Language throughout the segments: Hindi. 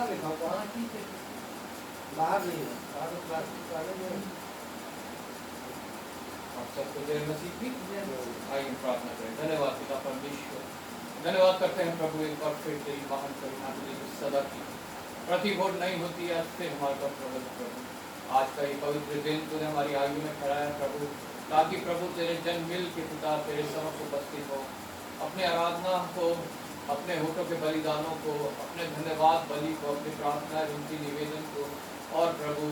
बाहर लिखा हुआ। हाँ ठीक है, बाहर नहीं है, बाहर प्लास्टिक वाले जो आप सबको जय मसीह की। आइए प्रार्थना करें। धन्यवाद पिता परमेश्वर, धन्यवाद करते हैं प्रभु एक बार फिर तेरी महान करुणा के लिए सदा की प्रतिभोट नहीं होती आज से हमारे पास प्रभु। आज का ये पवित्र दिन तूने हमारी आयु में ठहराया प्रभु, ताकि प्रभु तेरे जन मिल के पिता तेरे समक्ष उपस्थित हो, अपने आराधना को, अपने होठों के बलिदानों को, अपने धन्यवाद बलि को, अपनी प्रार्थना विनती निवेदन को, और प्रभु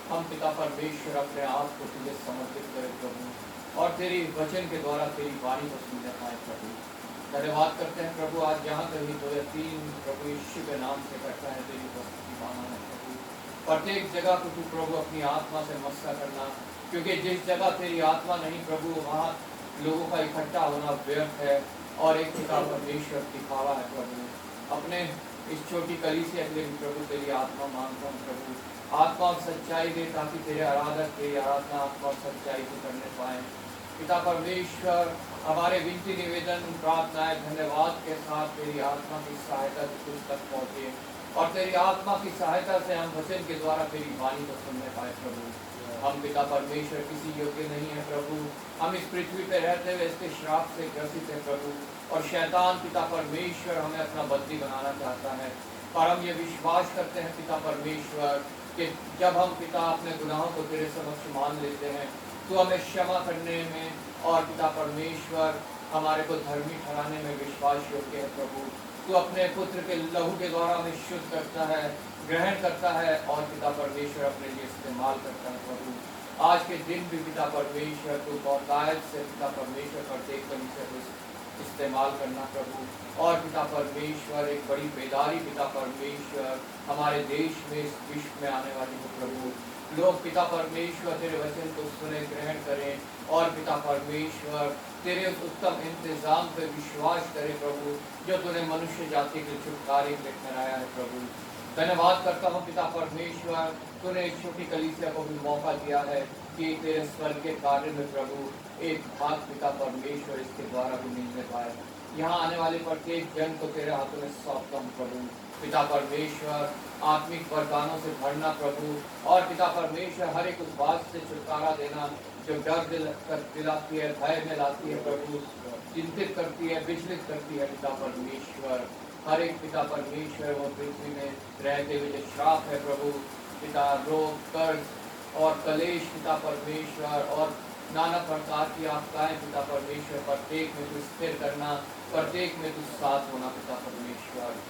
हम पिता परमेश्वर अपने आप को तुझे समर्पित करें प्रभु, और तेरी वचन के द्वारा तेरी वाणी को सुनने पाए प्रभु। धन्यवाद करते हैं प्रभु, आज जहाँ कहीं 2 या 3 प्रभु यीशु के नाम से इकट्ठा है तेरी उपस्थिति पाना है प्रभु। प्रत्येक जगह को तू प्रभु अपनी आत्मा से मस्सा करना, क्योंकि जिस जगह तेरी आत्मा नहीं प्रभु वहाँ लोगों का इकट्ठा होना व्यर्थ है और एक पिता परमेश्वर दिखावा है प्रभु। अपने इस छोटी कलीसिया के लिए भी प्रभु तेरी आत्मा मांगता हूँ प्रभु, आत्मा और सच्चाई दे, ताकि तेरे आराधक तेरी आराधना आत्मा और सच्चाई से करने पाए पिता परमेश्वर। हमारे विनती निवेदन प्रार्थनाएं धन्यवाद के साथ तेरी आत्मा की सहायता से तुझ तक पहुँचे, और तेरी आत्मा की सहायता से हम वचन के द्वारा तेरी वाणी को सुनने पाए प्रभु। हम पिता परमेश्वर किसी योग्य नहीं है प्रभु, हम इस पृथ्वी पर रहते हुए इसके श्राप से ग्रसित है प्रभु, और शैतान पिता परमेश्वर हमें अपना बंदी बनाना चाहता है। पर हम ये विश्वास करते हैं पिता परमेश्वर कि जब हम पिता अपने गुनाहों को तेरे समक्ष मान लेते हैं तो हमें क्षमा करने में और पिता परमेश्वर हमारे को धर्मी ठहराने में विश्वास योग्य है प्रभु। तू अपने पुत्र के लहू के द्वारा हमें शुद्ध करता है, ग्रहण करता है, और पिता परमेश्वर अपने लिए इस्तेमाल करता है प्रभु। आज के दिन भी पिता परमेश्वर तू बहुतायत से पिता परमेश्वर प्रत्येक कलीसिया को इस्तेमाल करना प्रभु, और पिता परमेश्वर एक बड़ी बेदारी पिता परमेश्वर हमारे देश में इस विश्व में आने वाली हो प्रभु। लोग पिता परमेश्वर तेरे वचन को सुने, ग्रहण करें, और पिता परमेश्वर तेरे उस उत्तम इंतजाम पर विश्वास करें प्रभु, जो तूने मनुष्य जाति के छुटकारे के ठहराया है प्रभु। धन्यवाद करता हूँ पिता परमेश्वर, तूने एक छोटी कलीसिया को भी मौका दिया है कि तेरे स्वर्गीय कार्य में प्रभु एक भाग पिता परमेश्वर इसके द्वारा भी मिलने पाए। यहाँ आने वाले प्रत्येक जन को तेरे हाथों में सौंपता हूँ प्रभु। पिता परमेश्वर आत्मिक वरदानों से भरना प्रभु, और पिता परमेश्वर हर एक उस बात से छुटकारा देना जो डर दिलाती है, भय में लाती है प्रभु, चिंतित करती है, विचलित करती है पिता परमेश्वर। हर एक पिता परमेश्वर वो पृथ्वी में रहते हुए जो श्राप है प्रभु, पिता रोग, कर्ज और कलेश पिता परमेश्वर, और नाना प्रकार की आपदाएं पिता परमेश्वर, प्रत्येक में तू स्थिर करना, प्रत्येक में तू साथ होना पिता परमेश्वर।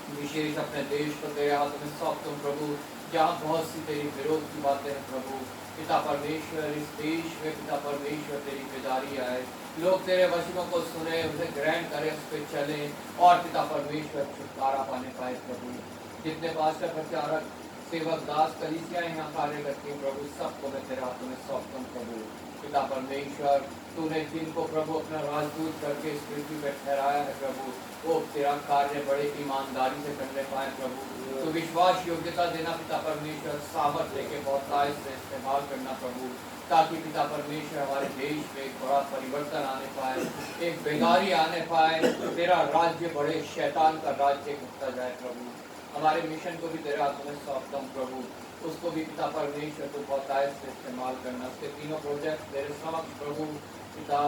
विशेष अपने देश को तेरे हाथों में सौंपता हूं प्रभु, जहाँ बहुत सी तेरी विरोध की बातें हैं प्रभु। पिता परमेश्वर इस देश में पिता परमेश्वर तेरी बेदारी आए, लोग तेरे वचनों को सुने, उसे ग्रहण करें, उस पर चले, और पिता परमेश्वर छुटकारा पाने पाए प्रभु। जितने पास्टर प्रचारक सेवक दास कलीसियां यहाँ कार्य करती हैं प्रभु, सबको मैं तेरे हाथों में सौंपता हूं प्रभु। पिता परमेश्वर तूने जिनको प्रभु अपना राजदूत करके इस पृथ्वी पर ठहराया है प्रभु, वो तेरा कार्य बड़े ईमानदारी से करने पाए प्रभु। तो विश्वास योग्यता देना पिता परमेश्वर, सामर्थ्य के बहुतायत से इस्तेमाल करना प्रभु, ताकि पिता परमेश्वर हमारे देश में एक बड़ा परिवर्तन आने पाए, एक बेदारी आने पाए, तेरा राज्य बढ़े, शैतान का राज्य घटता जाए प्रभु। हमारे मिशन को भी तेरे हाथों में सौंपता हूँ प्रभु, उसको भी पिता परमेश्वर को बहुतायत से इस्तेमाल करना। उसके तीनों प्रोजेक्ट तेरे समक्ष प्रभु पिता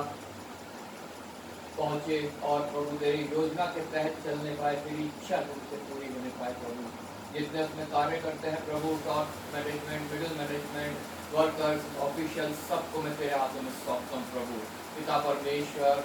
पहुँचे, और प्रभु तेरी योजना के तहत चलने पाए, तेरी इच्छा तुमसे पूरी होने पाए प्रभु। जितने उसमें कार्य करते हैं प्रभु, top management, middle management, workers, official, सबको मैं तेरे हाथों में सौंपता हूँ प्रभु। पिता परमेश्वर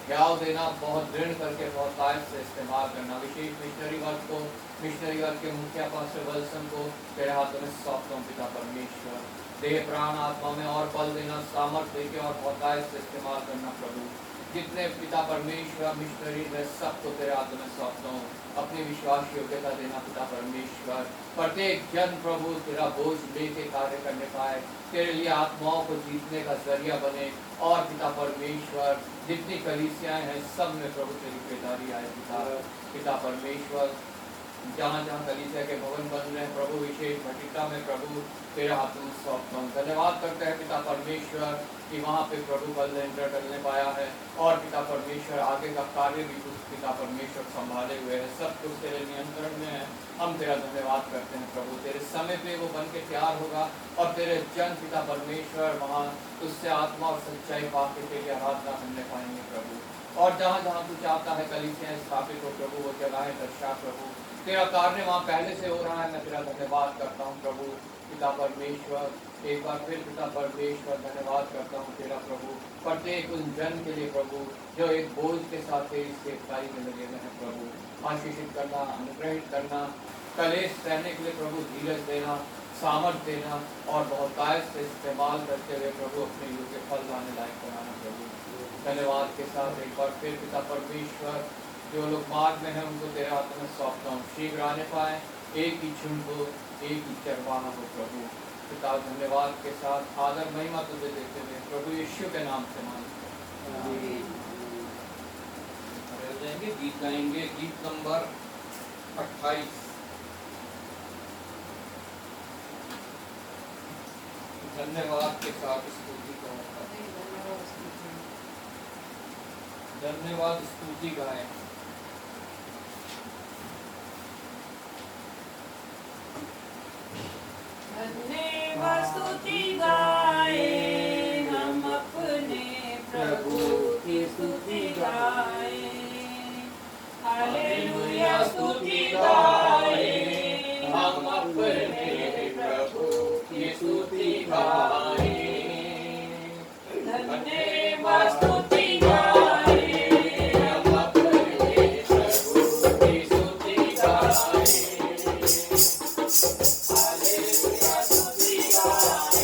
ध्यान देना, बहुत दृढ़ करके बहुतायत से इस्तेमाल करना। विशेष मिशनरी वर्क को, मिशनरी वर्क के मुखिया पास्टर वल्सन को तेरे हाथों में सौंपता हूँ पिता परमेश्वर। देह प्राण आत्मा में और बल देना, सामर्थ्य देके और बहुतायत से इस्तेमाल करना प्रभु। जितने पिता परमेश्वर मिशनरी है सबको तेरे हाथों में सौंपता हूँ। अपनी विश्वास योग्यता देना पिता परमेश्वर, प्रत्येक जन प्रभु तेरा बोझ लेके कार्य करने पाए, तेरे लिए आत्माओं को जीतने का जरिया बने, और पिता परमेश्वर जितनी कलीसियाएं हैं सब में प्रभु तेरी बेदारी आए पिता परमेश्वर। जहाँ जहाँ कलीसिया के भवन बन रहे हैं प्रभु, विशेष भटिका में प्रभु तेरे हाथों में सौंपता हूँ। धन्यवाद करते हैं पिता परमेश्वर कि वहाँ पे प्रभु कल एंटर करने पाया है, और पिता परमेश्वर आगे का कार्य भी कुछ पिता परमेश्वर संभाले हुए है, सब कुछ तेरे नियंत्रण में है। हम तेरा धन्यवाद करते हैं प्रभु, तेरे समय पे वो बन के तैयार होगा और तेरे जन पिता परमेश्वर वहाँ उससे आत्मा और सच्चाई पाके तेरी आराधना करने पाएंगे प्रभु। और जहाँ जहाँ तू चाहता है कलीसियाँ स्थापित हो प्रभु, वो जगहें दर्शा प्रभु, तेरा कार्य वहाँ पहले से हो रहा है। मैं तेरा धन्यवाद करता हूँ प्रभु पिता परमेश्वर, एक बार फिर पिता परमेश्वर धन्यवाद करता हूँ तेरा प्रभु प्रत्येक उन जन के लिए प्रभु जो एक बोझ के साथ तेरी सेवकाई में लगे हुए हैं प्रभु। आशीषित करना, अनुग्रहित करना, कलेश सहने के लिए प्रभु धीरज देना, सामर्थ देना और बहुतायत से इस्तेमाल करते हुए प्रभु अपने युग के फल लाने लायक बनाना प्रभु। धन्यवाद के साथ एक बार फिर पिता परमेश्वर जो लोग मार्ग में हैं उनको तेरे हाथ में सौंपता हूँ, शीघ्र आने पाए, एक ही झुंड हो, एक ही चरवाहा हो प्रभु। पिता धन्यवाद के साथ आदर महिमा तुझे देते हुए प्रभु यीशु के नाम से मांगते जाएंगे। गीत गाएंगे, गीत नंबर 28। धन्यवाद के साथ स्तुति गाएं, धन्यवाद स्तुति गाएं। धन्यवाद स्तुति गाए, हम अपने प्रभु की स्तुति गाए। हालेलुया स्तुति गाए, हम अपने प्रभु की स्तुति गाए। धन्यवाद स्तुति गाए, हम अपने प्रभु की स्तुति गाए। हालेलुया स्तुति गाए,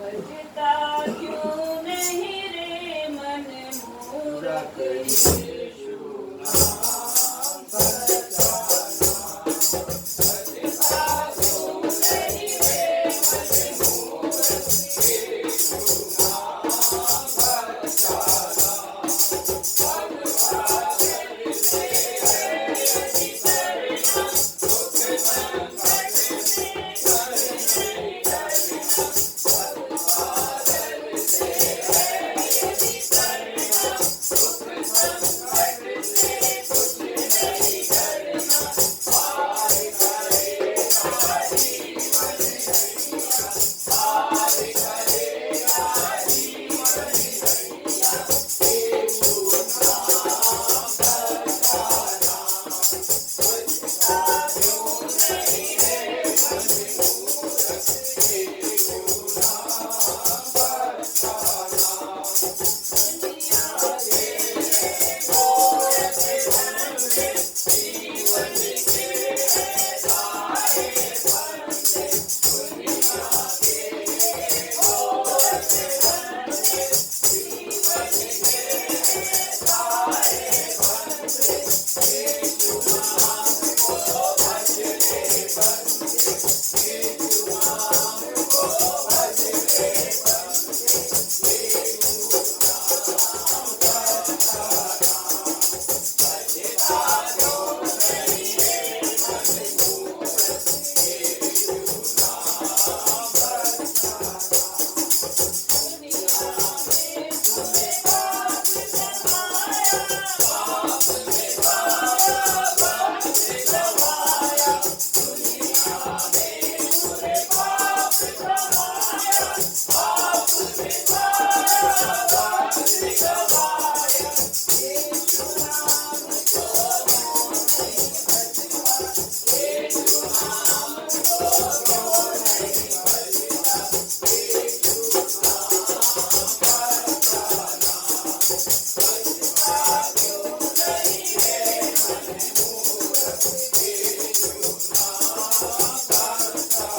भजता क्यों नहीं रे मन मूरख यीशु नाम सचाना। भजता क्यों नहीं रे मन मूरख यीशु नाम सचाना। भगवान से यदि करना दुख संकट से कर नहीं डरना। भगवान से यदि करना दुख संकट से कुछ नहीं डरना। पार करेगा जीवन नैया, पार करेगा जीवन नैया। यीशु नाम सचाना। भजता क्यों नहीं रे मन मूरख यीशु नाम सचाना। दुनिया के मूरख धंधे जीवन के सारे फंदे। दुनिया के मूरख धंधे जीवन के सारे फंदे। यीशु नाम को भज ले बंदे। यीशु नाम को भज ले बंदे। यीशु नाम सचाना। भजता क्यों नहीं रे मन मूरख यीशु नाम सचाना। दुनिया में तुम्हें पाप सताया, पाप में पाया पाप गवाया। दुनिया में तुम्हें पाप सताया, पाप में पाया पाप गवाया। यीशु नाम को क्यों नहीं भजता, यीशु नाम को क्यों नहीं भजता। यीशु नाम सचाना। भजता क्यों नहीं रे मन मूरख यीशु नाम सचाना।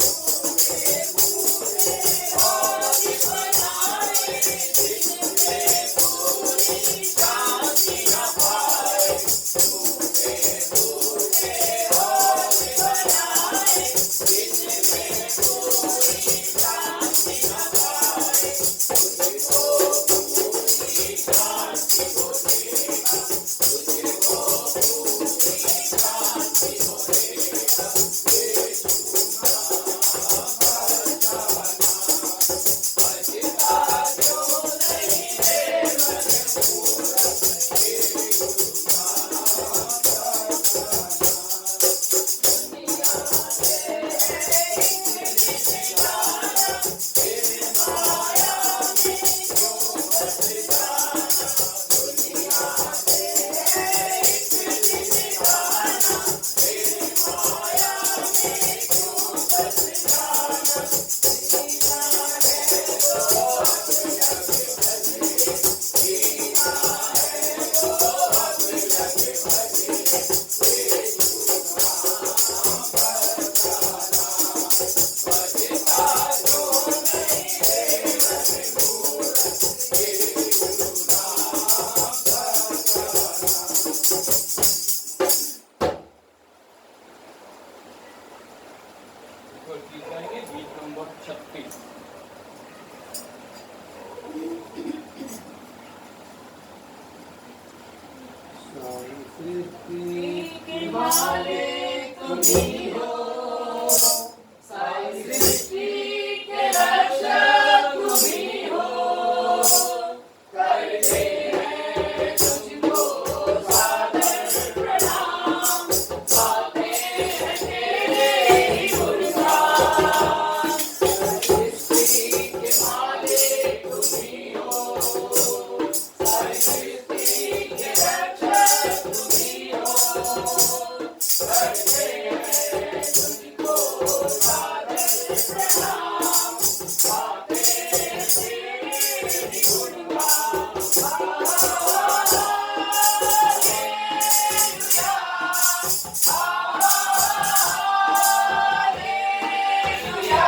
पूरे पूरे और बनाए जिनमें पूरी शांति न पाए। पूरे पूरे और बनाए जिनमें पूरी शांति न पाए। तुझको पूरी शांति को देगा, तुझको पूरी शांति को देगा। यीशु नाम सचाना। भजता क्यों नहीं रे मन मूरख यीशु नाम सचाना। दुनिया से एक ठिकाना तेरे माया में क्यों बस जाना। दुनिया से एक ठिकाना तेरे माया में क्यों बस जाना। जीना है तो अब लगे भजने, जीना है तो अब लगे भजने। यीशु नाम सचाना। भजता क्यों नहीं रे मन मूरख यीशु नाम सचाना। गीत गाएंगे गीत नंबर 36। सारी सृष्टि के मालिक तुम्ही हो, सारी सृष्टि के रक्षक तुम्ही हो। करते हैं तुझको सादर प्रणाम, गाते हैं तेरे ही गुणगान। सृष्टि के मालिक तुम्ही हो, सारी सृष्टि के रक्षक तुम्ही हो। करते हैं तुझको सादर प्रणाम, गाते हैं तेरे ही गुणगान। हालेलुया, हालेलुया,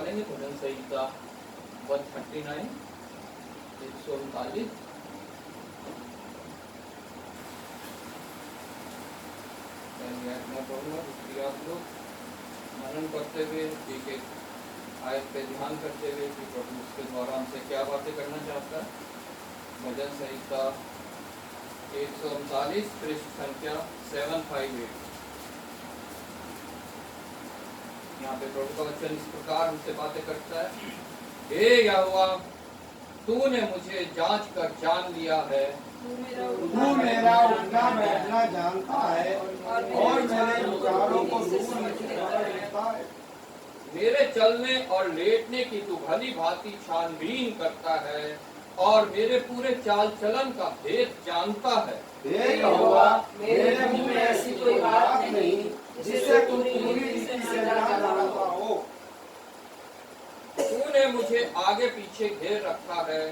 लेंगे भजन संहिता 139 139। मैं बोलूँगा कि आप लोग मनन करते हुए एक एक आयत पे ध्यान करते हुए कि प्रभु उसके द्वारा हमसे क्या बातें करना चाहता है। भजन संहिता 139 पृष्ठ संख्या 758। यहाँ पे प्रभु का वचन इस प्रकार हमसे बातें करता है। हे यहोवा, तूने मुझे जांच कर जान लिया है। तू मेरा उठना बैठना जानता है और मेरे विचारों को दूर लेता है। मेरे चलने और लेटने की तू भली भांति छानबीन करता है और मेरे पूरे चाल चलन का भेद जानता है। हे यहोवा, मेरे मुंह में ऐसी कोई बात नहीं जिसे तू पूरी रीति से न जानता हो। तूने मुझे आगे पीछे घेर रखा है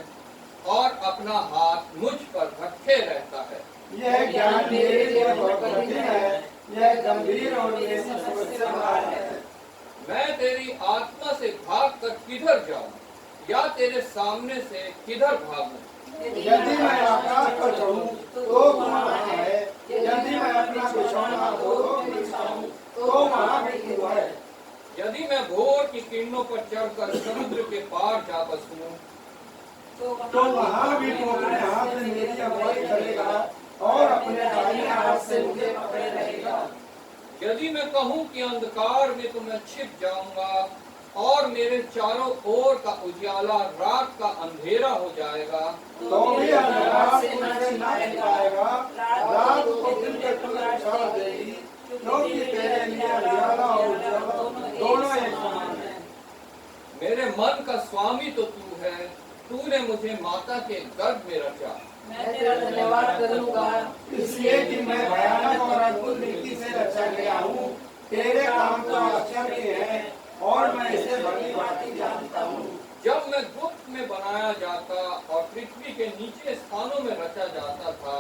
और अपना हाथ मुझ पर रखे रहता है। यह ज्ञान मेरे लिए बहुत कठिन है, यह गंभीर और ऐसी समस्या है। मैं तेरी आत्मा से भाग कर किधर जाऊं या तेरे सामने से किधर भागूं? यदि मैं आकाश पर चढ़ूं तो वहाँ है, यदि मैं अपना बिछौना बिछाऊं तो वहाँ भी तू है। यदि मैं भोर की किरणों पर चढ़कर समुद्र के पार जा बसूं तो वहाँ भी तू अपने हाथ से मेरी अगुवाई करेगा और अपने दाहिने हाथ से मुझे पकड़े रहेगा। यदि मैं कहूँ कि अंधकार में तो मैं छिप जाऊंगा और मेरे चारों ओर का उजाला रात का अंधेरा हो जाएगा, तो भी अंधकार तुझसे न छिपाएगा, रात को दिन के तुझे छा देगी, क्योंकि तेरे लिए अंधेरा और उजाला दोनों एक समान हैं। मेरे मन का स्वामी तो तू है, तूने मुझे माता के गर्भ में रचा। मैं तेरा धन्यवाद करूंगा, इसलिए कि मैं भयानक और अद्भुत रीति से रचा गया हूँ। तेरे काम तो आश्चर्य हैं और मैं इसे भली भांति जानता हूँ। जब मैं गुप्त में बनाया जाता और पृथ्वी के नीचे स्थानों में रचा जाता था,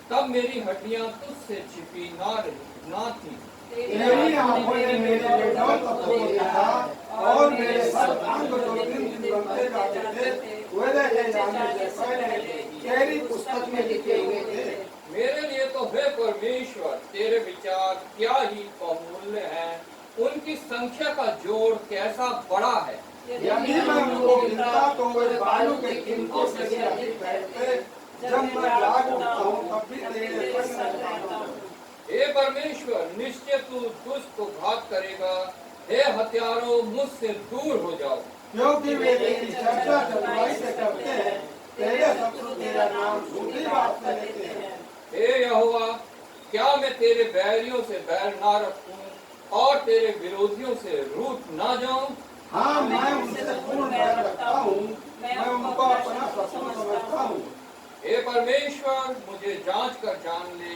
तब मेरी हड्डियां तुझसे छिपी ना थी। तेरी आंखों ने मेरे निर्दोष तत्वों को देखा और मेरे सब अंग जो दिन दिन बनते जाते थे वे रहे जाने से पहले तेरी पुस्तक में लिखे हुए थे। मेरे लिए तो हे परमेश्वर, तेरे विचार क्या ही बहुमूल्य हैं, उनकी संख्या का जोड़ कैसा बड़ा है। यदि मैं उनको गिनता तो वे बालू के कीमतों से भी अधिक बैठते। जब मैं जाग उठता हूँ तब भी तेरे संग रहता हूँ। हे परमेश्वर, निश्चय तू दुष्ट को घात करेगा। हे हत्यारों, मुझसे दूर हो जाओ, क्योंकि वे तेरी चर्चा चतुराई से करते हैं। तेरे शत्रु तेरा नाम झूठी बात से लेते हैं। हे यहोवा, क्या मैं तेरे बैरियों से बैर ना रखूं और तेरे विरोधियों से रूठ ना जाऊं? हाँ, मैं उनसे पूर्ण बैर रखता हूँ, मैं उनको अपना शत्रु समझता हूँ। हे परमेश्वर, मुझे जांच कर जान ले,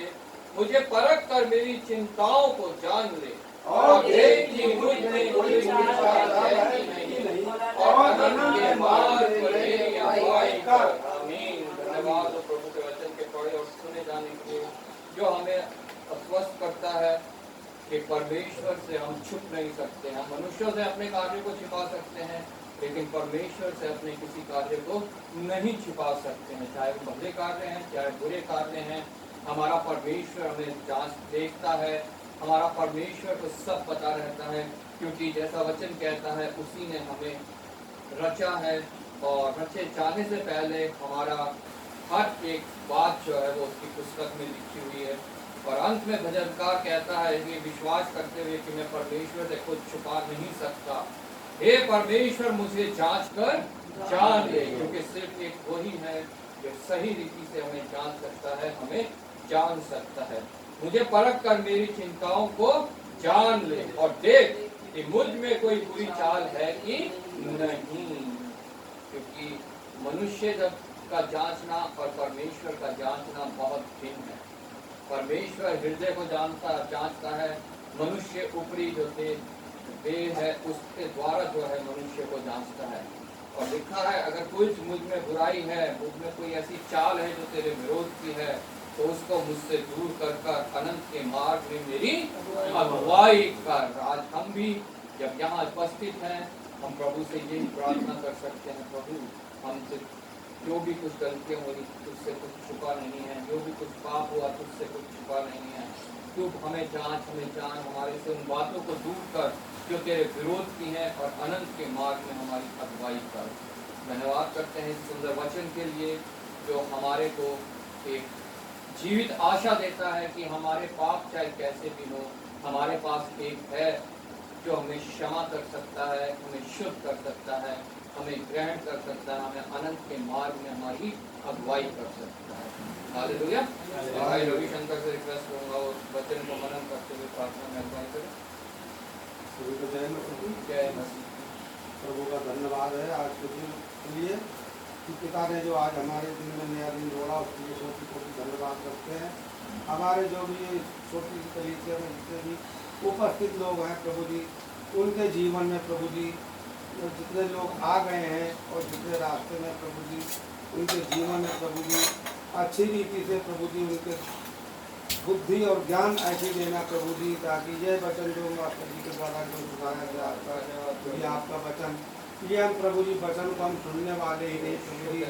मुझे परख कर मेरी चिंताओं को जान ले और देख कि मुझ में कोई बुरी चाल है कि नहीं, और अनंत के मार्ग पर मेरी अगुवाई कर। आमीन। धन्यवाद हो प्रभु के वचन के पढ़े और सुने जाने के लिए, जो हमें आश्वस्त करता है कि परमेश्वर से हम छुप नहीं सकते हैं। मनुष्यों से अपने कार्य को छिपा सकते हैं, लेकिन परमेश्वर से अपने किसी कार्य को नहीं छिपा सकते हैं, चाहे वो भले कार्य हैं चाहे बुरे कार्य हैं। हमारा परमेश्वर हमें जांच देखता है, हमारा परमेश्वर को सब पता रहता है, क्योंकि जैसा वचन कहता है उसी ने हमें रचा है और रचे जाने से पहले हमारा हर एक बात जो है वो उसकी पुस्तक में लिखी हुई है। और अंत में भजनकार कहता है ये विश्वास करते हुए कि मैं परमेश्वर से कुछ छुपा नहीं सकता। हे परमेश्वर, मुझे जांच कर जान ले, क्योंकि सिर्फ एक वही है जो सही रीति से हमें जान सकता है, हमें जान सकता है। मुझे परख कर मेरी चिंताओं को जान ले और देख कि मुझ में कोई बुरी चाल है कि नहीं, क्योंकि मनुष्य जब का जांचना और परमेश्वर का जांचना बहुत भिन्न है। परमेश्वर हृदय को जांचता है, मनुष्य ऊपरी जो देह है उसके द्वारा जो है मनुष्य को जांचता है। और लिखा है अगर कुछ मुझ में बुराई है, मुझ में कोई ऐसी चाल है जो तेरे विरोध की है, तो उसको मुझसे दूर कर अनंत के मार्ग में मेरी अगुवाई कर। आज हम भी जब यहाँ उपस्थित हैं हम प्रभु से यही प्रार्थना कर सकते हैं, प्रभु हमसे जो भी कुछ गलतियाँ हुई तुझसे कुछ छुपा नहीं है, जो भी कुछ पाप हुआ तुझसे कुछ छुपा नहीं है। तू हमें जान हमारे से उन बातों को दूर कर जो तेरे विरोध की हैं और अनंत के मार्ग में हमारी अगुवाई कर। धन्यवाद करते हैं इस सुंदर वचन के लिए जो हमारे को एक जीवित आशा देता है कि हमारे पाप चाहे कैसे भी हो, हमारे पास एक है जो हमें क्षमा कर सकता है, हमें शुद्ध कर सकता है, हमें ग्रहण कर सकता है, हमें अनंत के मार्ग में हमारी अगुवाई कर सकता है। हालेलुया। भाई रविशंकर से रिक्वेस्ट करूंगा उस वचन को मनन करते हुए प्रार्थना में अगुवाई करें। सभी को जय मसीह। जय मसीह। प्रभु का धन्यवाद है आज के दिन के लिए कि पिता ने जो आज हमारे दिन में नया दिन जोड़ा उसके लिए छोटी छोटी धन्यवाद करते हैं। हमारे जो भी छोटी सी तरीके में जितने भी उपस्थित लोग हैं प्रभु जी, उनके जीवन में प्रभु जी जितने लोग आ गए हैं और जितने रास्ते में प्रभु जी उनके जीवन में प्रभु जी अच्छी रीति से प्रभु जी उनके बुद्धि और ज्ञान ऐसे देना प्रभु जी, ताकि यह वचन जो मास्टर जी के द्वारा जो सुनाया गया आपका ये आपका वचन, ये हम प्रभु जी वचन को हम सुनने वाले ही नहीं प्रभु जी,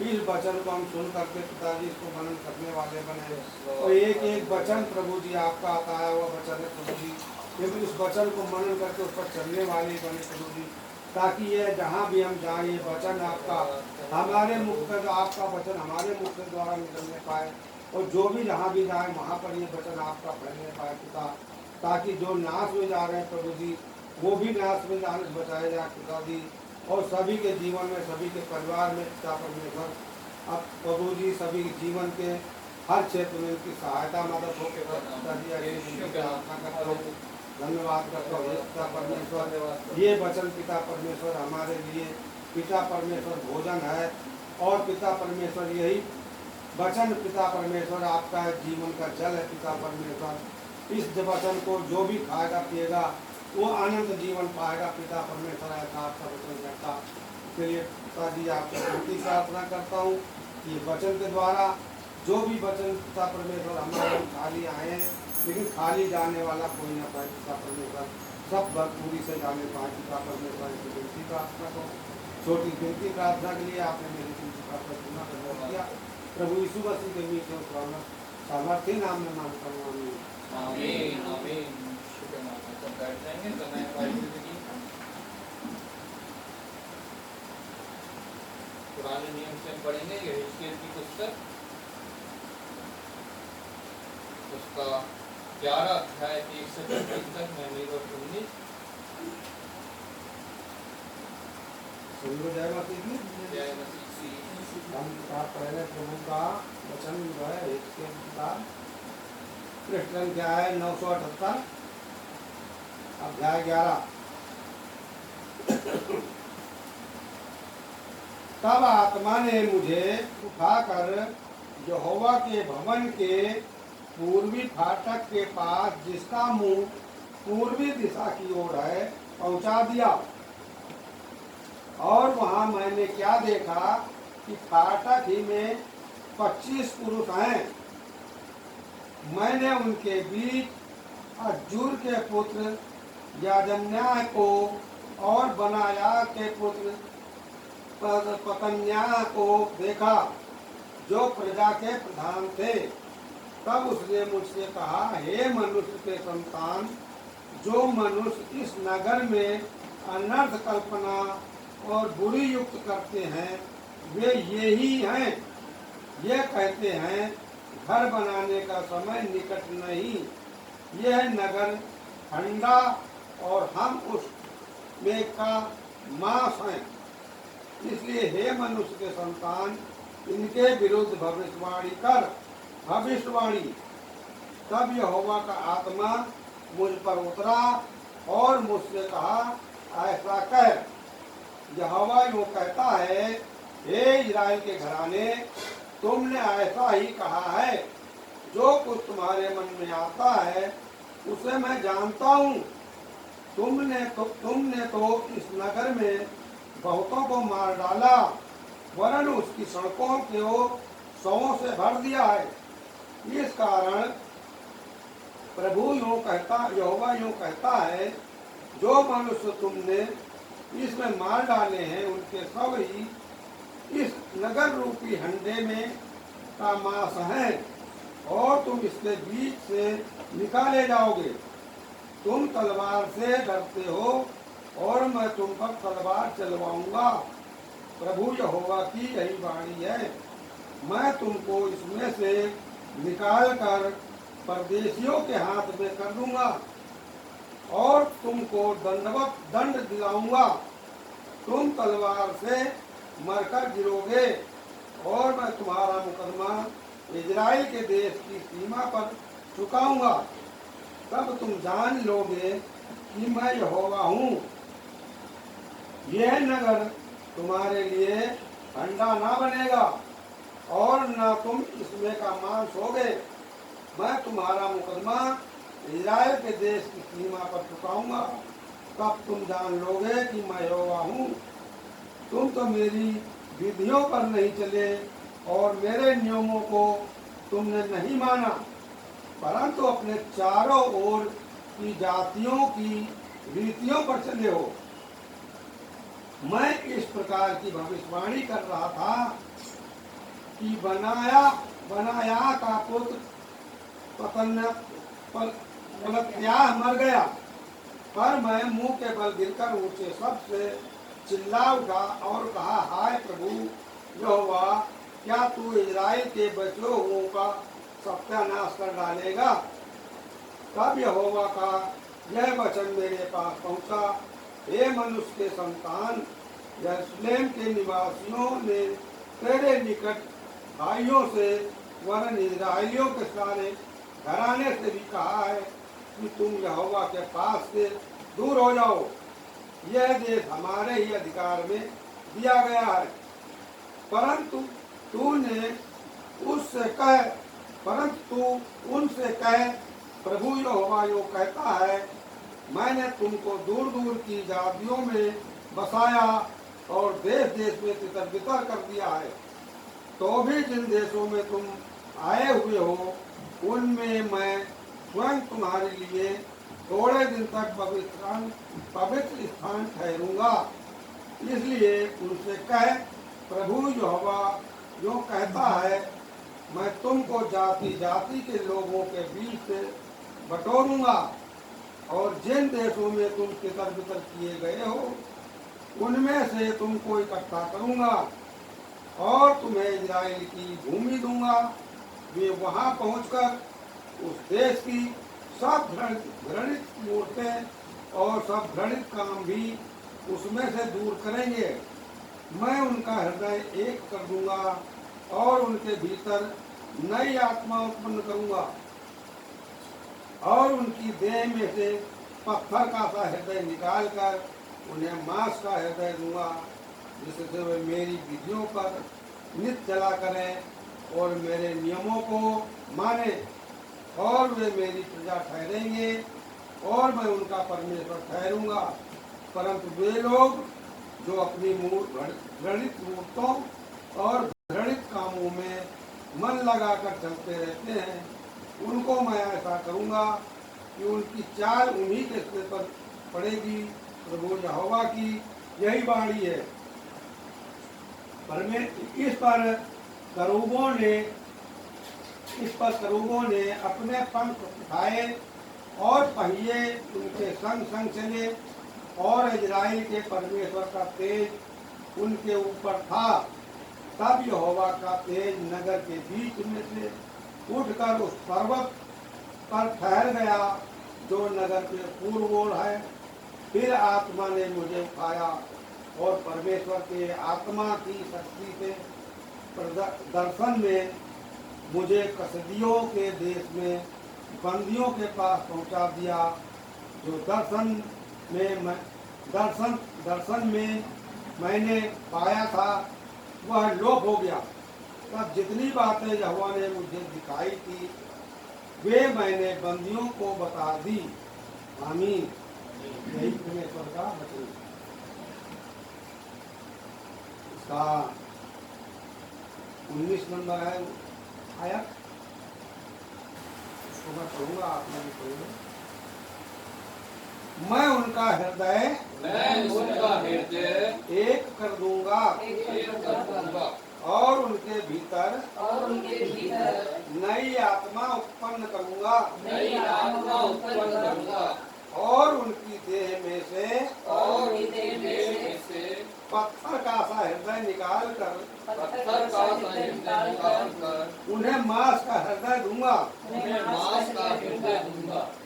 इस वचन को हम सुन करके पिताजी इसको मनन करने वाले बने और एक एक वचन प्रभु जी आपका बताया हुआ वचन है प्रभु जी, लेकिन इस वचन को मनन करके उस पर चलने वाले बने प्रभु जी, ताकि ये जहाँ भी हम जाए ये वचन आपका हमारे मुख से, आपका वचन हमारे मुख से द्वारा निकलने पाए और जो भी जहाँ भी जाए वहाँ पर ये वचन आपका फैलने पाए पिता, ताकि जो नाश में जा रहे हैं प्रभु जी वो भी नाश में जाने से बचाए जाए पिता जी, और सभी के जीवन में सभी के परिवार में पिता परमेश्वर अब प्रभु जी सभी जीवन के हर क्षेत्र में उनकी सहायता मदद हो के प्रार्थना करता हूँ, धन्यवाद करता हूँ पिता परमेश्वर। ये वचन पिता परमेश्वर हमारे लिए पिता परमेश्वर भोजन है और पिता परमेश्वर यही वचन पिता परमेश्वर आपका जीवन का जल है पिता परमेश्वर। इस वचन को जो भी खाएगा पिएगा वो आनंद जीवन पाएगा पिता परमेश्वर, ऐसा आपका वचन कहता। इसके लिए पिताजी आपसे विनती प्रार्थना करता हूँ कि ये वचन के द्वारा जो भी वचन पिता परमेश्वर हमारे खाली आए हैं लेकिन खाली जाने वाला कोई ना पाए पिता परमेश्वर, सब भरपूरी से जाने पाए पिता परमेश्वर। इसकी विनती प्रार्थना को छोटी विनती प्रार्थना के लिए आपने मेरी विनती प्रार्थना सुना कर दिया। प्रभु यीशु मसीह के मीठे सामर्थ्य नाम में मांगता हूँ, आमीन आमीन। शुक्र माता सब बैठ जाएंगे तो मैं पुराने नियम से पढ़ेंगे यहेजकेल की पुस्तक, उसका 11 अध्याय 1 से 25 तक मैं और 19। जय मसीह की जय मसीह। हम पहले प्रभु का वचन जो है इसके किताब पृष्ठ क्या है 978 अध्याय 11। तब आत्मा ने मुझे उठाकर यहोवा के भवन के पूर्वी फाटक के पास जिसका मुंह पूर्वी दिशा की ओर है पहुंचा दिया, और वहां मैंने क्या देखा कि फाटक ही में 25 पुरुष हैं। मैंने उनके बीच अज्जूर के पुत्र याजन्याह को और बनाया के पुत्र पतन्याह को देखा जो प्रजा के प्रधान थे। तब उसने मुझसे कहा, हे मनुष्य के संतान, जो मनुष्य इस नगर में अनर्थ कल्पना और बुरी युक्त करते हैं वे ये ही हैं। ये कहते हैं घर बनाने का समय निकट नहीं, यह नगर ठंडा और हम उसमें का मांस हैं। इसलिए हे मनुष्य के संतान, इनके विरुद्ध भविष्यवाणी कर। भविष्यवाणी। तब यहोवा का आत्मा मुझ पर उतरा और मुझसे कहा, ऐसा कह, यहोवा यूं कहता है, हे इस्राएल के घराने, तुमने ऐसा ही कहा है। जो कुछ तुम्हारे मन में आता है उसे मैं जानता हूँ। तुमने तो इस नगर में बहुतों को मार डाला, वरन उसकी सड़कों को शवों से भर दिया है। इस कारण प्रभु यूं कहता, यहोवा यूं कहता है, जो मनुष्य तुमने इसमें मार डाले हैं, उनके सब ही इस नगर रूपी हंडे में का मांस है, और तुम इसके बीच से निकाले जाओगे। तुम तलवार से डरते हो, और मैं तुम पर तलवार चलवाऊंगा। प्रभु यहोवा की यही वाणी है। मैं तुमको इसमें से निकाल कर परदेशियों के हाथ में कर दूंगा, और तुमको दंड दिलाऊंगा। तुम तलवार से मरकर गिरोगे, और मैं तुम्हारा मुकदमा इजराइल के देश की सीमा पर चुकाऊंगा। तब तुम जान लोगे कि मैं यहोवा हूँ। यह नगर तुम्हारे लिए ठंडा ना बनेगा, और न तुम इसमें का मांस होगे। मैं तुम्हारा मुकदमा इजराइल के देश की सीमा पर चुकाऊंगा। तब तुम जान लोगे कि मैं यहोवा हूँ। तुम तो मेरी विधियों पर नहीं चले, और मेरे नियमों को तुमने नहीं माना, परंतु अपने चारों ओर की जातियों की रीतियों पर चले हो। मैं इस प्रकार की भविष्यवाणी कर रहा था कि बनाया का पुत्र पलत्याह मर गया, पर मैं मुंह के बल गिरकर ऊंचे शब्द से चिल्ला उठा और कहा, हाय प्रभु यहोवा, क्या तू इजराइल के बचे हुओं का सत्यानाश कर डालेगा? तब यहोवा का यह वचन मेरे पास पहुंचा, हे मनुष्य के संतान, यरूशलेम के निवासियों ने तेरे निकट भाइयों से वरन इजराइलियों के सारे घराने से भी कहा है कि तुम यहोवा के पास से दूर हो जाओ। यह देश हमारे ही अधिकार में दिया गया है। परंतु तू उनसे कह, प्रभु यहोवा यो कहता है, मैंने तुमको दूर दूर की जातियों में बसाया और देश देश में तितर बितर कर दिया है। तो भी जिन देशों में तुम आए हुए हो, उनमें मैं स्वयं तुम्हारे लिए थोड़े दिन तक पवित्र स्थान ठहरूंगा। इसलिए उनसे कह, प्रभु यहोवा जो कहता है, मैं तुमको जाति जाति के लोगों के बीच से बटोरूंगा, और जिन देशों में तुम तितर बितर किए गए हो, उनमें से तुमको इकट्ठा करूंगा, और तुम्हें इजराइल की भूमि दूंगा। वे वहां पहुंचकर उस देश की सब घृणित मूर्तें और सब घृणित काम भी उसमें से दूर करेंगे। मैं उनका हृदय एक कर दूंगा, और उनके भीतर नई आत्मा उत्पन्न करूंगा, और उनकी देह में से पत्थर का सा हृदय निकालकर उन्हें मांस का हृदय दूंगा, जिससे वे मेरी विधियों पर नित्य चला करें और मेरे नियमों को माने, और वे मेरी प्रजा ठहरेंगे, और मैं उनका परमेश्वर ठहरूंगा। परंतु वे लोग जो अपनी घृणित मूर्तों और घृणित कामों में मन लगाकर चलते रहते हैं, उनको मैं ऐसा करूंगा कि उनकी चाल उन्हीं के सिर पर पड़ेगी। प्रभु यहोवा की यही वाणी है। इस पर करूबों ने अपने पंख उठाए, और पहिए उनके संग संग चले, और इजराइल के परमेश्वर का तेज उनके ऊपर था। तब यहोवा का तेज नगर के बीच में से उठकर उस पर्वत पर ठहर गया जो नगर के पूर्व ओर है। फिर आत्मा ने मुझे उठाया, और परमेश्वर के आत्मा की शक्ति से दर्शन में मुझे कसदियों के देश में बंदियों के पास पहुंचा दिया। जो दर्शन में मैंने पाया था वह लोप हो गया। तब जितनी बातें यहोवा ने मुझे दिखाई थी वे मैंने बंदियों को बता दी। आमीन। यही परमेश्वर का वचन। इसका 19 नंबर है आयत, उसको मैं पढ़ूंगा, आप लोग भी पढ़ेंगे। मैं उनका हृदय एक कर दूंगा और उनके भीतर नई आत्मा उत्पन्न करूंगा और उनकी देह में से पत्थर का सा हृदय निकाल कर उन्हें मांस का हृदय दूंगा।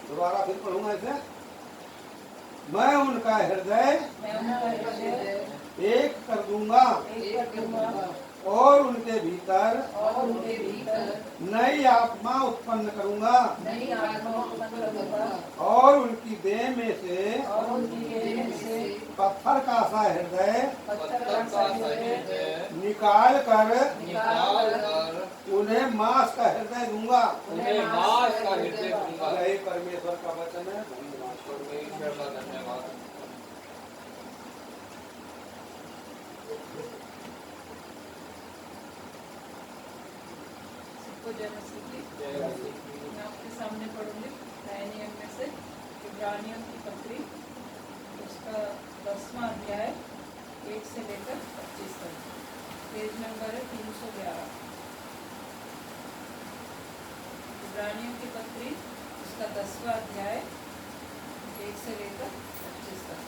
दोबारा फिर पढ़ूंगा इसे। मैं उनका हृदय एक कर दूंगा और उनके भीतर नई आत्मा उत्पन्न करूंगा और उनकी देह में से पत्थर का सा हृदय निकाल कर उन्हें मांस का हृदय दूंगा। यही परमेश्वर का वचन है। धन्यवाद। जय मसीह की। मैं आपके सामने पढ़ूंगी नए नियम में से इब्रानियों की पत्री, उसका 10वां अध्याय 1 से लेकर 25 तक। पेज नंबर है 311। इब्रानियों की पत्री, उसका 10वां अध्याय 1 से लेकर 25 तक।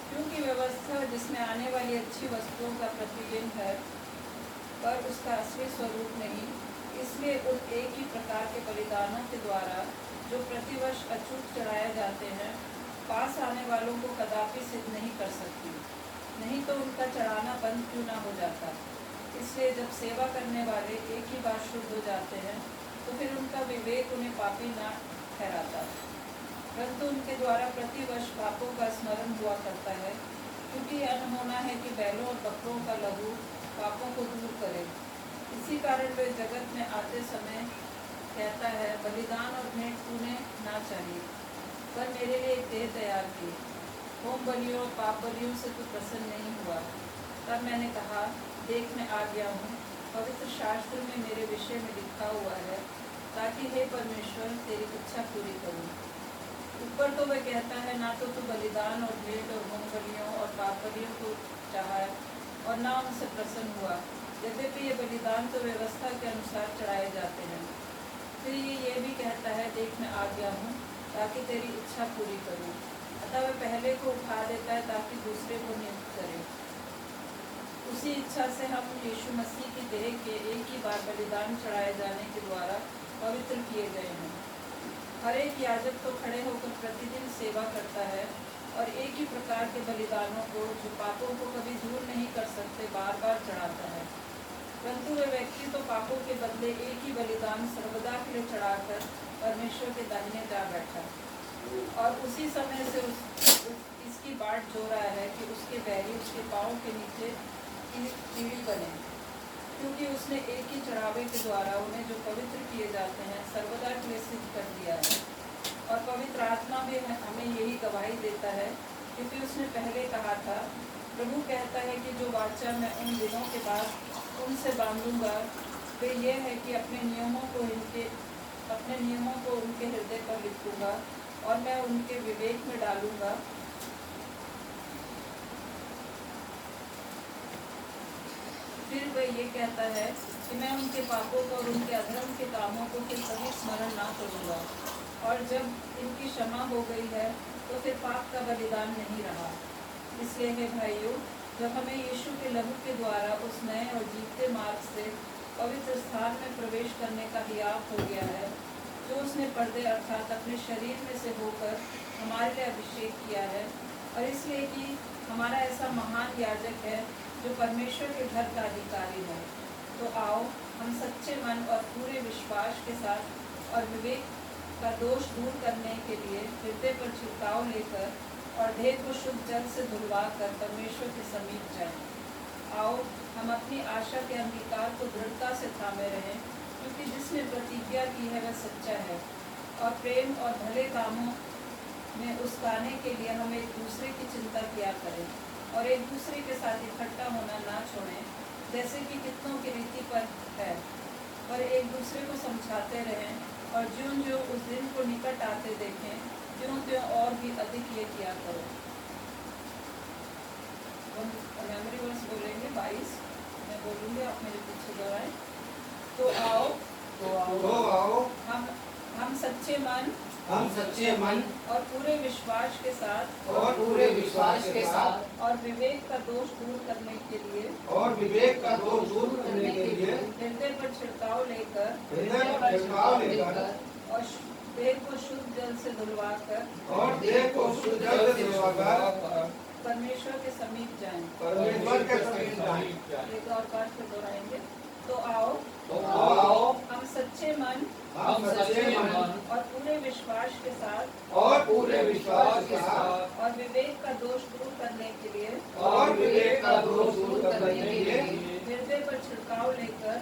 क्योंकि व्यवस्था जिसमें आने वाली अच्छी वस्तुओं का प्रतिबिंब है पर उसका असली स्वरूप नहीं, इसलिए उस एक ही प्रकार के बलिदानों के द्वारा जो प्रतिवर्ष अचूक चढ़ाए जाते हैं पास आने वालों को कदापि सिद्ध नहीं कर सकती, नहीं तो उनका चढ़ाना बंद क्यों ना हो जाता। इसलिए जब सेवा करने वाले एक ही बार शुद्ध हो जाते हैं तो फिर उनका विवेक उन्हें पापी ना ठहराता, परंतु उनके द्वारा प्रतिवर्ष पापों का स्मरण हुआ करता है, क्योंकि यह अनहोना है कि बैलों और बकरों का लहू पापों को दूर करे। इसी कारण वे जगत में आते समय कहता है, बलिदान और भेंट तूने ना चाहिए, पर मेरे लिए एक देह तैयार की। होम बलियों और पाप बलियों से तू प्रसन्न नहीं हुआ। तब मैंने कहा, देख मैं आ गया हूँ, पवित्र शास्त्र में मेरे विषय में लिखा हुआ है, ताकि हे परमेश्वर तेरी इच्छा पूरी करूँ। ऊपर तो वह कहता है, ना तो तू बलिदान और भेंट और होम बलियों और पाप बलियों को चाहा और ना उनसे प्रसन्न हुआ, यद्यपि ये बलिदान तो व्यवस्था के अनुसार चढ़ाए जाते हैं। फिर ये भी कहता है, देख मैं आ गया हूँ, ताकि तेरी इच्छा पूरी करूँ। अतः वह पहले को उठा देता है ताकि दूसरे को नियुक्त करे। उसी इच्छा से हम यीशु मसीह की देह के एक ही बार बलिदान चढ़ाए जाने के द्वारा पवित्र किए गए हैं। हर एक याजक तो खड़े होकर प्रतिदिन सेवा करता है और एक ही प्रकार के बलिदानों को जो पापों को कभी दूर नहीं कर सकते बार बार चढ़ाता है, परंतु वह व्यक्ति तो पापों के बदले एक ही बलिदान सर्वदा के लिए चढ़ाकर परमेश्वर के दाहिने जा बैठा और उसी समय से इसकी बाट जो रहा है कि उसके बैरी उसके पाँव के नीचे सीढ़ी बने, क्योंकि उसने एक ही चढ़ावे के द्वारा उन्हें जो पवित्र किए जाते हैं सर्वदा के लिए सिद्ध कर दिया है। और पवित्र आत्मा भी हमें यही गवाही देता है, क्योंकि उसने पहले कहा था, प्रभु कहता है कि जो वाचा मैं उन दिनों के बाद उनसे बांधूंगा वे यह है कि अपने नियमों को उनके हृदय पर लिखूंगा और मैं उनके विवेक में डालूंगा। फिर वह ये कहता है कि मैं उनके पापों को और उनके अधर्म के कामों को फिर कभी स्मरण ना करूँगा, और जब इनकी क्षमा हो गई है तो फिर पाप का बलिदान नहीं रहा। इसलिए हे भाइयों, जब हमें यीशु के लहू के द्वारा उस नए और जीते मार्ग से पवित्र स्थान में प्रवेश करने का हियाव हो गया है, जो उसने पर्दे अर्थात अपने शरीर में से होकर हमारे लिए अभिषेक किया है, और इसलिए कि हमारा ऐसा महान याजक है जो परमेश्वर के घर का अधिकारी है, तो आओ हम सच्चे मन और पूरे विश्वास के साथ और विवेक का दोष दूर करने के लिए हृदय पर छिड़काव लेकर और देह को शुद्ध जल से धुलवा कर परमेश्वर के समीप जाएं। आओ हम अपनी आशा के अंगीकार को दृढ़ता से थामे रहें, क्योंकि जिसने प्रतिज्ञा की है वह सच्चा है, और प्रेम और भले कामों में उस्काने के लिए हम एक दूसरे की चिंता किया करें और एक दूसरे के साथ इकट्ठा होना ना छोड़ें, जैसे कि कितनों की रीति पर है, और एक दूसरे को समझाते रहें, और ज्यों-ज्यों उस दिन को निकट आते देखें, त्यों-त्यों और भी अधिक ये किया करो। मेमोरी वर्स बोलेंगे 22, मैं बोलूँगी, आप मेरे पीछे दोहराएं। तो आओ हम सच्चे मन और पूरे विश्वास के साथ और विवेक का दोष दूर करने के लिए हृदय पर छिड़काव लेकर और देह को शुद्ध जल से धुलवाकर परमेश्वर के समीप जाएं। एक और बार फिर दोहराएंगे। तो आओ हम सच्चे मन और पूरे विश्वास के साथ और विवेक का दोष दूर करने के लिए हृदय पर छिड़काव लेकर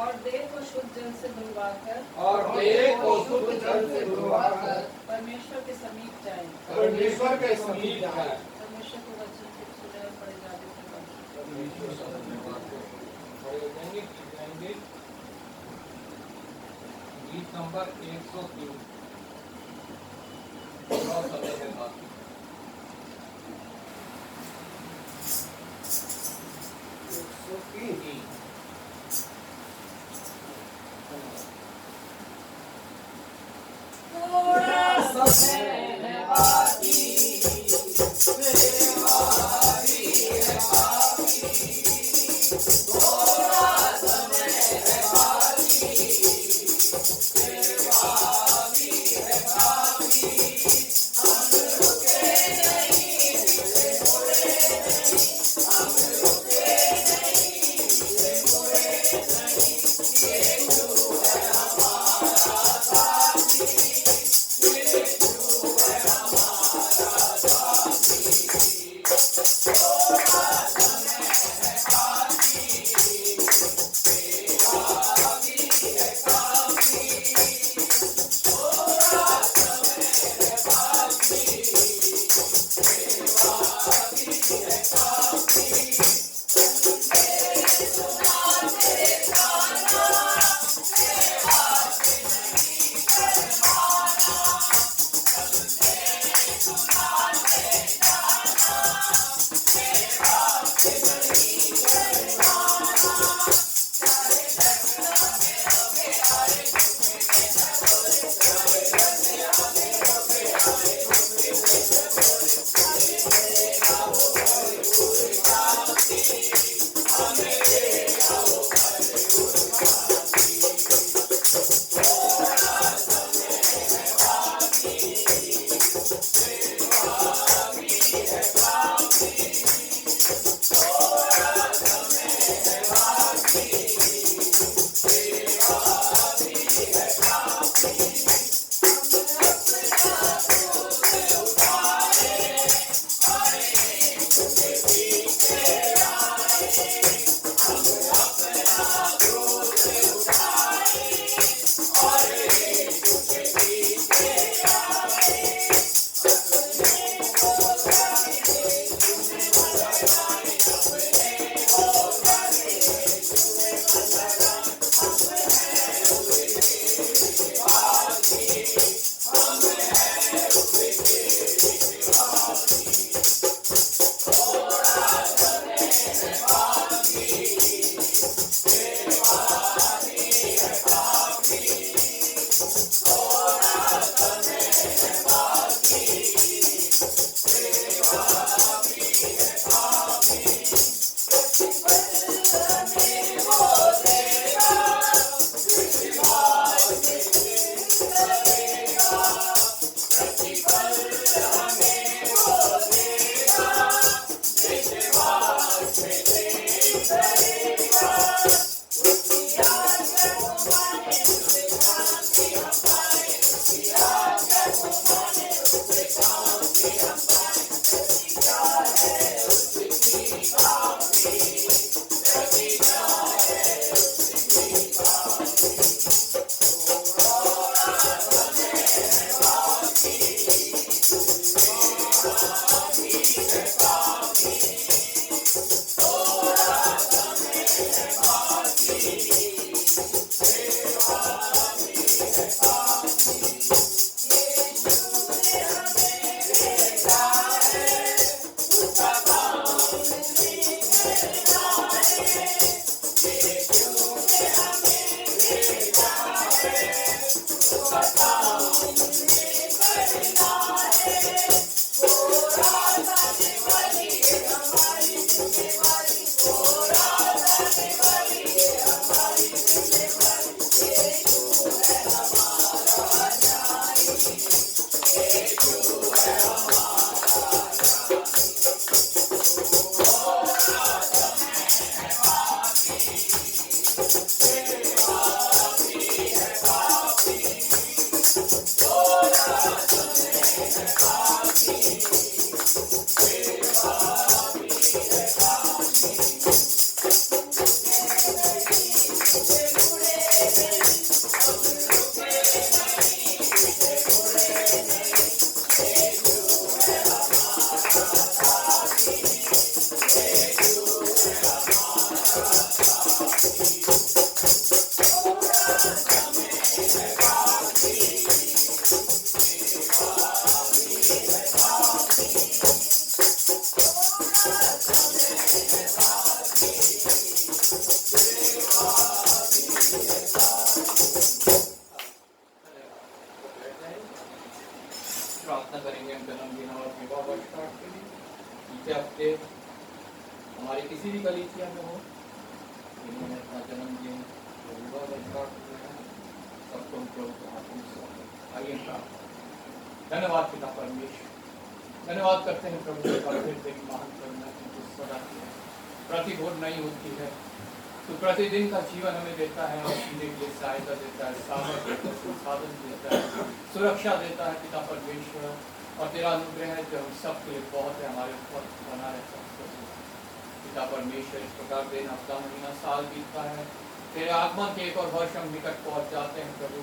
और देह को शुद्ध जल से धुलवाकर परमेश्वर के समीप जाएं। परमेश्वर के वचन को सुने और पढ़े जाने के बाद गीत नंबर 103 बहुत समय में बाकी थोड़ा समय बाकी हम और विवाह वर्षगांठ के लिए बीते हफ्ते हमारे किसी भी कलीसिया में हो जिन्होंने अपना जन्मदिन और विवाह वर्षगांठ मनाया, सबको हम प्रभु के हाथों में सौंपते हैं। आइए प्रार्थना करें। धन्यवाद पिता परमेश्वर, धन्यवाद करते हैं प्रभु के फिर तेरी महान करुणा की जो सदा की है, प्रतिबोध नहीं होती है। तो प्रतिदिन का जीवन हमें देता है और जीने के लिए सहायता देता है, सामर्थ्य देता है, संसाधन देता है, सुरक्षा देता है पिता परमेश्वर। और तेरा अनुग्रह है जो हम सब के लिए बहुत है, हमारे ऊपर बना रहता है पिता परमेश्वर। इस प्रकार दिन हफ्ता महीना साल बीतता है, तेरे आगमन के एक और वर्ष हम निकट पहुंच जाते हैं प्रभु।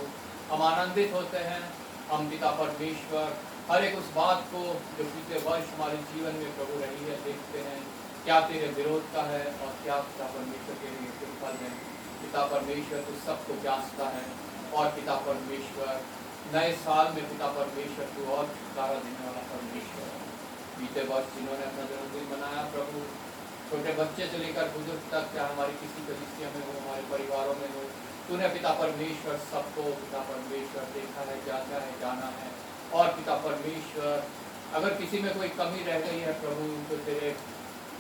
हम आनंदित होते हैं, हम पिता परमेश्वर हर एक उस बात को जो बीते वर्ष हमारे जीवन में प्रभु रही है देखते हैं, क्या तेरे विरोध का है और क्या पिता परमेश्वर के लिए फल है। पिता परमेश्वर तू सबको जांचता है और पिता परमेश्वर नए साल में पिता परमेश्वर तू और छुटकारा देने वाला परमेश्वर है। बीते वर्ष जिन्होंने अपना जन्मदिन मनाया प्रभु, छोटे बच्चे से लेकर बुजुर्ग तक, चाहे हमारी किसी कलीसिया में हो, हमारे परिवारों में हो, तूने पिता परमेश्वर सबको पिता परमेश्वर देखा है, जांचा है, जाना है। और पिता परमेश्वर अगर किसी में कोई कमी रह गई है प्रभु, तो तेरे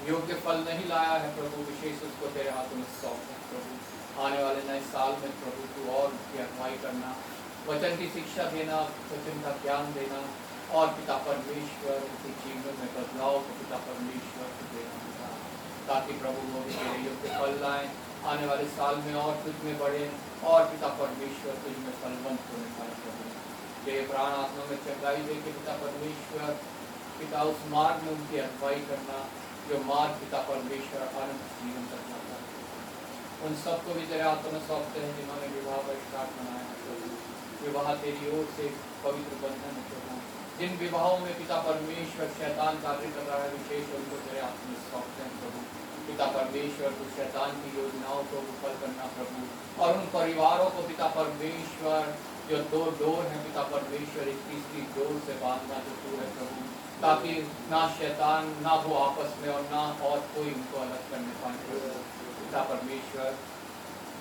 योग्य फल नहीं लाया है प्रभु, विशेष उसको तेरे हाथों में सौंपते हैं प्रभु। आने वाले नए साल में प्रभु तू और उसकी अगुवाई करना, वचन की शिक्षा देना, वचन का ज्ञान देना और पिता परमेश्वर उनके जीवन में बदलाव को पिता परमेश्वर को देना, ताकि प्रभु वो भी तेरे योग्य फल लाएं, आने वाले साल में और तुझ में बढ़े और पिता परमेश्वर तुझ में फलवंत होने पाए प्रभु। तेरे प्राण आत्मा में चंगाई दे के पिता परमेश्वर पिता उस मार्ग में उनकी अगुवाई करना जो मार्ग पिता परमेश्वर अनंत जीवन तक जाता है। उन सबको भी तेरे हाथों में सौंपते हैं जिन्होंने विवाह वर्षगांठ मनाया है प्रभु। विवाह तेरी ओर से पवित्र बंधन है प्रभु। जिन विवाहों में पिता परमेश्वर शैतान कार्य कर रहा है, विशेष उनको तेरे हाथ में सौंपते हैं प्रभु। पिता परमेश्वर को शैतान की योजनाओं को विफल करना प्रभु, और उन परिवारों को पिता परमेश्वर जो दो डोर है पिता परमेश्वर, एक तीसरी डोर से बांधना जो तू है प्रभु, ताकि ना शैतान ना वो आपस में और ना और कोई उनको अलग करने पाए पिता परमेश्वर।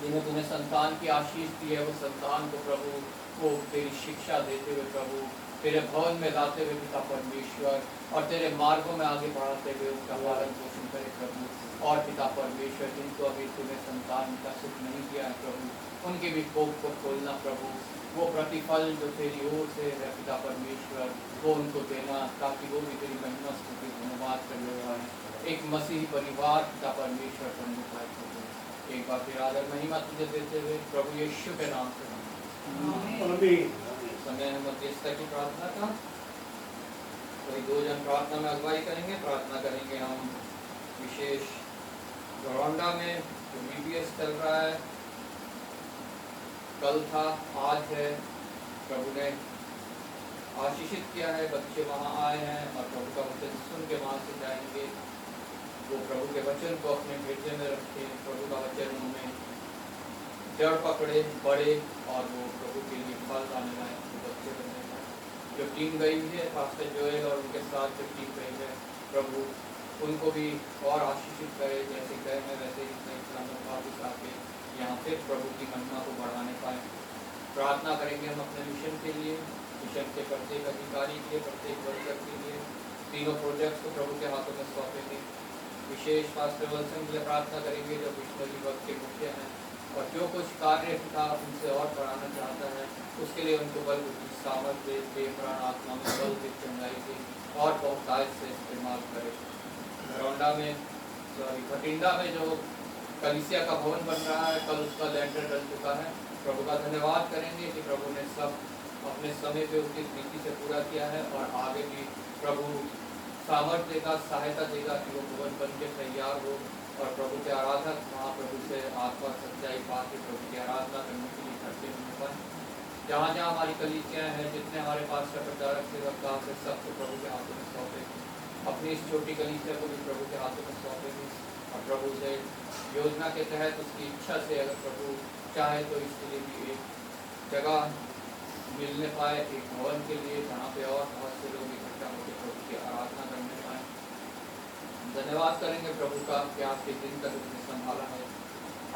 जिन्हें तूने संतान की आशीष दी है, वो संतान को प्रभु वो तेरी शिक्षा देते हुए प्रभु, तेरे भवन में लाते हुए पिता परमेश्वर, और तेरे मार्गों में आगे बढ़ाते हुए उनका पालन पोषण करे प्रभु। और पिता परमेश्वर जिनको अभी तूने संतान का सुख नहीं किया है प्रभु, उनके भी कोख को खोलना प्रभु, वो प्रतिफल जो तेरी ओर से है पिता परमेश्वर वो उनको देना, ताकि वो भी तेरी महिमा स्तुति धन्यवाद करने वाले एक मसीही परिवार पिता परमेश्वर बनने पाए प्रभु। एक बार फिर आदर महिमा तुझे देते हुए प्रभु यीशु के नाम से समय है मध्यस्थता की प्रार्थना का। कोई दो जन प्रार्थना में अगुवाई करेंगे। प्रार्थना करेंगे हम विशेष घरौंडा में जो BBS चल रहा है, कल था आज है, प्रभु ने आशीषित किया है, बच्चे वहाँ आए हैं और प्रभु का वचन सुन के वहाँ से जाएंगे। वो प्रभु के वचन को अपने भेजे में रखें, प्रभु का वचन उनमें जड़ पकड़े बढ़े और वो प्रभु के लिए फल लाने लायक तो बच्चे बनने पाए। जो टीम गई है पास्टर जोएल और उनके साथ जो टीम गई है प्रभु उनको भी और आशीषित करे, जैसे गए हैं वैसे ही वापस आके यहाँ से प्रभु की महिमा को बढ़ाने पाए। प्रार्थना करेंगे हम अपने मिशन के लिए, मिशन के प्रत्येक अधिकारी के लिए, प्रत्येक वर्कर के लिए। तीनों प्रोजेक्ट्स को प्रभु के हाथों में सौंपेंगे। विशेष पास्टर वत्सन के लिए प्रार्थना करेंगे जो मिशनरी वर्क के मुख्य हैं, और जो कुछ कार्य था उनसे और बढ़ाना चाहता है उसके लिए उनको बल बुद्धि सामर्थ्य दे, प्राण आत्मा में बल दे, चंगाई दे और बहुतायत से इस्तेमाल करे। घरौंडा में भटिंडा में जो कलीसिया का भवन बन रहा है, कल उसका लेंटर डल चुका है। प्रभु का धन्यवाद करेंगे कि प्रभु ने सब अपने समय पे उसकी रीति से पूरा किया है, और आगे भी प्रभु सामर्थ्य देगा, सहायता देगा कि वो भवन बन के तैयार हो और प्रभु के आराधक वहाँ प्रभु से आत्मा सच्चाई पा के प्रभु की आराधना करने के लिए इकट्ठे होने पाए। जहाँ जहाँ हमारी कलीसियाँ हैं, जितने हमारे पास प्रचारक सेवक दास है, सबको प्रभु के हाथों में सौंपेंगे। अपनी इस छोटी कलीसिया को भी प्रभु के हाथों में सौंपेंगे, और प्रभु से योजना के तहत उसकी इच्छा से अगर प्रभु चाहे तो इसके लिए भी एक जगह मिलने पाए, एक भवन के लिए जहाँ पे और बहुत से लोग इकट्ठा होकर प्रभु की आराधना करने पाए। धन्यवाद करेंगे प्रभु का कि आज के दिन तक उसने संभाला है।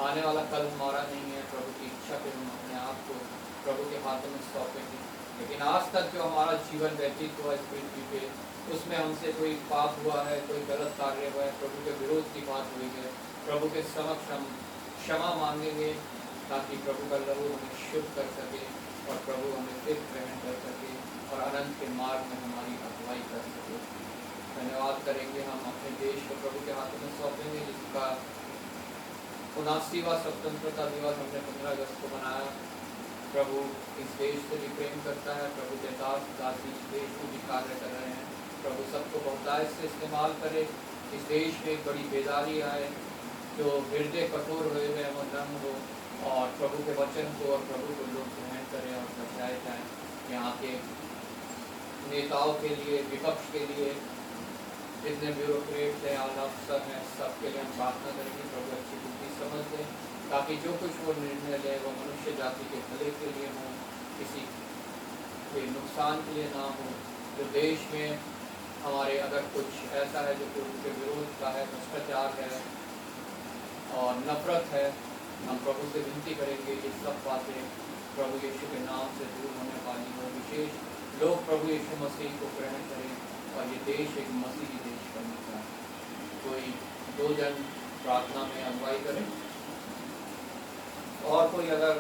आने वाला कल हमारा नहीं है, प्रभु की इच्छा पे हम अपने आप को प्रभु के हाथों में सौंपेंगे। लेकिन आज तक जो हमारा जीवन व्यतीत हुआ इस पृथ्वी पे, उसमें हमसे कोई पाप हुआ है, कोई गलत कार्य हुआ है, प्रभु के विरोध की बात हुई है, प्रभु के समक्ष हम क्षमा मांगेंगे ताकि प्रभु का लहू हमें शुद्ध कर सके और प्रभु हमें फिर ग्रहण कर सके और अनंत के मार्ग में हमारी अगुवाई कर सके। धन्यवाद करेंगे हम अपने देश को प्रभु के हाथों में सौंपेंगे, जिसका 79वां स्वतंत्रता दिवस हमने 15 अगस्त को मनाया। प्रभु इस देश से भी प्रेम करता है, प्रभु के दास दासी इस देश को भी कार्य कर रहे हैं। प्रभु सबको बहुतायत से इस्तेमाल करे, इस देश में एक बड़ी बेदारी आए, जो हृदय कठोर हुए वो नम हो और प्रभु के वचन को और प्रभु को लोग ग्रहण करें और बचाए जाएँ। यहाँ के नेताओं के लिए, विपक्ष के लिए, जितने ब्यूरोक्रेट हैं, आला अफसर हैं, सबके लिए हम प्रार्थना करेंगे प्रभु अच्छी बुद्धि समझ दें, ताकि जो कुछ वो निर्णय ले वो मनुष्य जाति के भले के लिए हो, किसी के नुकसान के लिए ना हो। जो देश में हमारे अगर कुछ ऐसा है जो प्रभु के विरोध का है, भ्रष्टाचार है और नफरत है, हम प्रभु से विनती करेंगे ये सब बातें प्रभु यीशु के नाम से दूर होने वाली हो। विशेष लोग प्रभु यीशु मसीह को ग्रहण करें और ये देश एक मसीही देश बनने का। कोई 2 जन प्रार्थना में अगुवाई करें और कोई अगर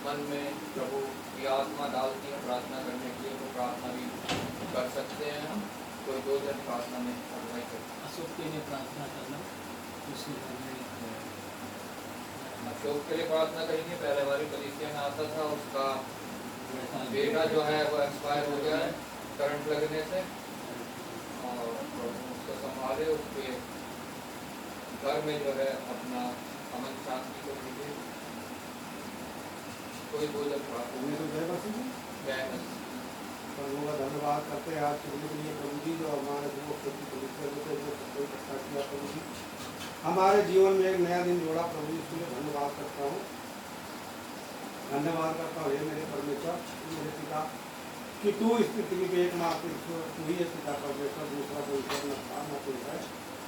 मन में प्रभु की आत्मा डालती है प्रार्थना करने के लिए तो प्रार्थना भी कर सकते हैं। हम कोई 2 जन प्रार्थना में अगुवाई करें। अशोक के लिए प्रार्थना करना, अशोक के लिए प्रार्थना करेंगे। पहले हमारी कलीसिया में आता था, उसका बेटा जो है वो एक्सपायर हो गया है करंट लगने से, और उसको संभाले, उसके घर में जो है अपना अमन शांति को दीजिए। कोई 2 जन प्रार्थना। प्रभु का धन्यवाद करते हैं आज सुनने के लिए प्रभु जी, जो हमारे जो इकट्ठा किया प्रभु जी, हमारे जीवन में एक नया दिन जोड़ा प्रभु जी, इसके लिए धन्यवाद करता हूँ। धन्यवाद करता हूँ हे मेरे परमेश्वर, मेरे पिता, कि तू इस पृथ्वी पे एकमात्र ईश्वर तू ही है पिता परमेश्वर, दूसरा कोई ईश्वर न था न कोई है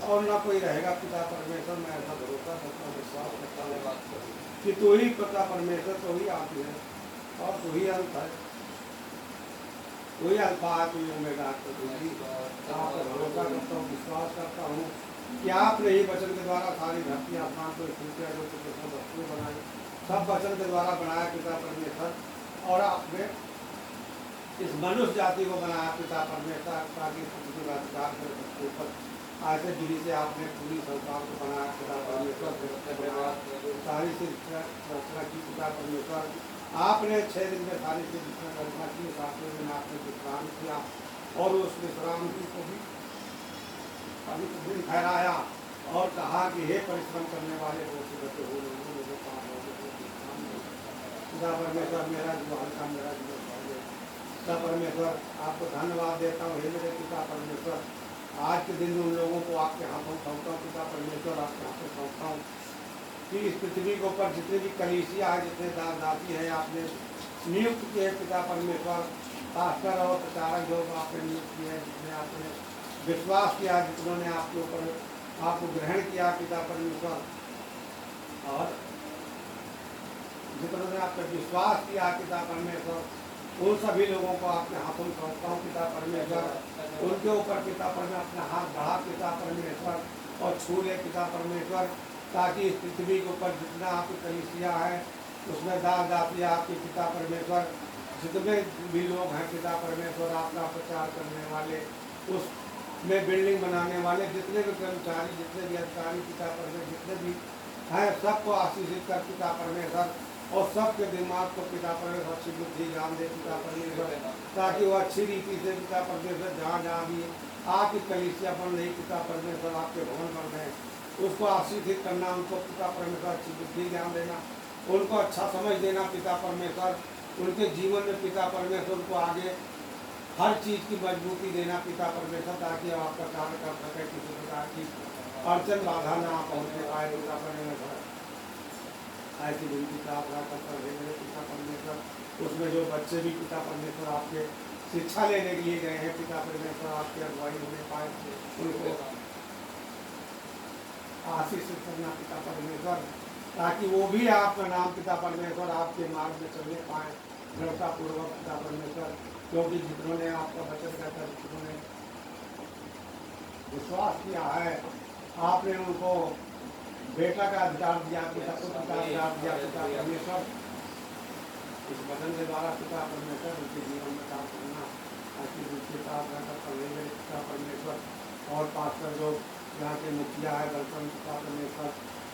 और न कोई रहेगा पिता परमेश्वर। मैं ऐसा भरोसा करता हूँ, विश्वास करता हूँ कि तू ही पिता परमेश्वर, तो ही आती है और तू ही अंत है, वही अल्फा है, तू ओमेगा है। तो जी आप भरोसा करता हूँ, विश्वास करता हूँ कि आपने ही वचन के द्वारा सारी धरती आसमान को स्थितियाँ जो वस्तुएं बनाई, सब वचन के द्वारा बनाया पिता परमेश्वर, और आपने इस मनुष्य जाति को बनाया पिता परमेश्वर, ताकि पृथ्वी का अधिकार कर सकते ऊपर ऐसे गिरी से आपने पूरी संसार को बनाया पिता परमेश्वर, सारी रचना की पिता परमेश्वर। आपने 6 दिन में सारी रचना की, 7वें दिन आपने विश्राम किया और उस विश्राम की को भी पवित्र दिन ठहराया और कहा कि हे परिश्रम करने वाले हो सुबह हो लोगों मुझे काम पिता परमेश्वर, मेरा जो हल्का मेरा जीवन बढ़ गया पिता परमेश्वर, आपको धन्यवाद देता हूँ हे मेरे पिता परमेश्वर। आज के दिन उन लोगों को आपके हाथों सौंपता हूँ पिता परमेश्वर, आपके हाथों सौंपता हूँ कि इस पृथ्वी के ऊपर जितने भी कलीसिया है, जितने दासी हैं, आपने नियुक्त किए पिता परमेश्वर, पास्टर और प्रचारक जो आपने नियुक्त किए हैं, जिसने आपने विश्वास किया, जिन्होंने आपके ऊपर आपको ग्रहण किया पिता परमेश्वर, और जिन्होंने आप पर विश्वास किया पिता परमेश्वर, उन सभी लोगों को आपके हाथों में सौंपता हूँ पिता परमेश्वर। उनके ऊपर पिता परमेश्वर अपना हाथ बढ़ा पिता परमेश्वर और छू ले पिता परमेश्वर, ताकि इस पृथ्वी के ऊपर जितना आपकी कलीसिया है उसमें दास दासी आपके पिता परमेश्वर, जितने भी लोग हैं पिता परमेश्वर, आपका प्रचार करने वाले, उसमें बिल्डिंग बनाने वाले, जितने भी कर्मचारी, जितने भी अधिकारी पिता परमेश्वर, जितने भी हैं, सबको आशीषित कर पिता परमेश्वर, और सबके दिमाग को पिता परमेश्वर अच्छी बुद्धि ज्ञान दे पिता परमेश्वर, ताकि वो अच्छी रीति से पिता परमेश्वर जहाँ जहाँ भी आपकी कलीसिया बन रही पिता परमेश्वर, आपके भवन बन रहे हैं, उसको आशीषित करना, उनको पिता परमेश्वर अच्छी बुद्धि ज्ञान देना, उनको अच्छा समझ देना पिता परमेश्वर, उनके जीवन में पिता परमेश्वर उनको आगे हर चीज़ की मजबूती देना पिता परमेश्वर, ताकि आपका कार्य कर सके, किसी प्रकार की अड़चन बाधा ना पहुँचने पाए पिता परमेश्वर। ऐसी विनती प्रार्थना करता है मेरे पिता परमेश्वर। उसमें जो बच्चे भी पिता परमेश्वर आपके शिक्षा लेने के लिए गए हैं पिता परमेश्वर, आपकी अगुवाई होने पाए, उनको आशीष करना पिता परमेश्वर, ताकि वो भी आपका नाम पिता परमेश्वर आपके मार्ग में चलने पाए दृढ़तापूर्वक पिता परमेश्वर, क्योंकि जिन्होंने आपका वचन कहता विश्वास किया है, आपने उनको बेटा का अधिकार दिया, पिता पुत्र का अधिकार दिया, पिता परमेश्वर इस वचन के द्वारा पिता परमेश्वर उनके जीवन में काम करना, ऐसी दूसरी प्रार्थना करता हूँ पिता परमेश्वर। और पास्टर जो यहाँ के मुखिया है दर्शन पिता परमेश्वर,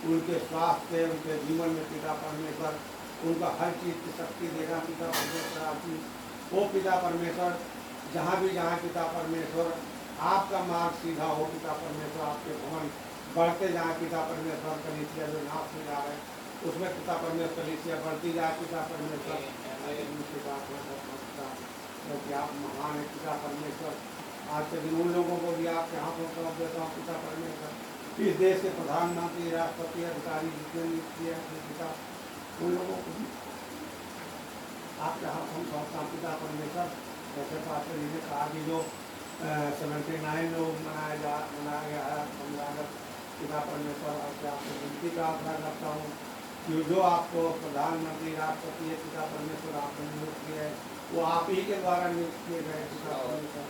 उनके स्वास्थ्य उनके जीवन में पिता परमेश्वर उनका हर चीज़ की शक्ति देना पिता परमेश्वर आपकी। वो पिता परमेश्वर जहाँ भी जहाँ पिता परमेश्वर आपका मार्ग सीधा हो पिता परमेश्वर, आपके भवन बढ़ते जाए पिता परमेश्वर, कलीसिया जो नाप से जा रहे हैं उसमें पिता परमेश्वर कलीसिया बढ़ती जाए पिता परमेश्वर। क्योंकि आप महान है पिता परमेश्वर। आज के दिन उन लोगों को भी आपके हाथों में सौंप देता हूँ पिता परमेश्वर, इस देश के प्रधानमंत्री राष्ट्रपति अधिकारी जितने नियुक्त किए हैं पिता, उन लोगों को भी आपके हाथों में सौंपता हूँ पिता परमेश्वर। जैसे पास्टर जी ने कहा कि जो 79 लोग मनाया गया है संविधान पिता परमेश्वर, आपसे विनती प्रार्थना करता हूँ कि जो आपको प्रधानमंत्री राष्ट्रपति पिता परमेश्वर आपने नियुक्त किए है वो आप ही के द्वारा नियुक्त किए गए पिता परमेश्वर।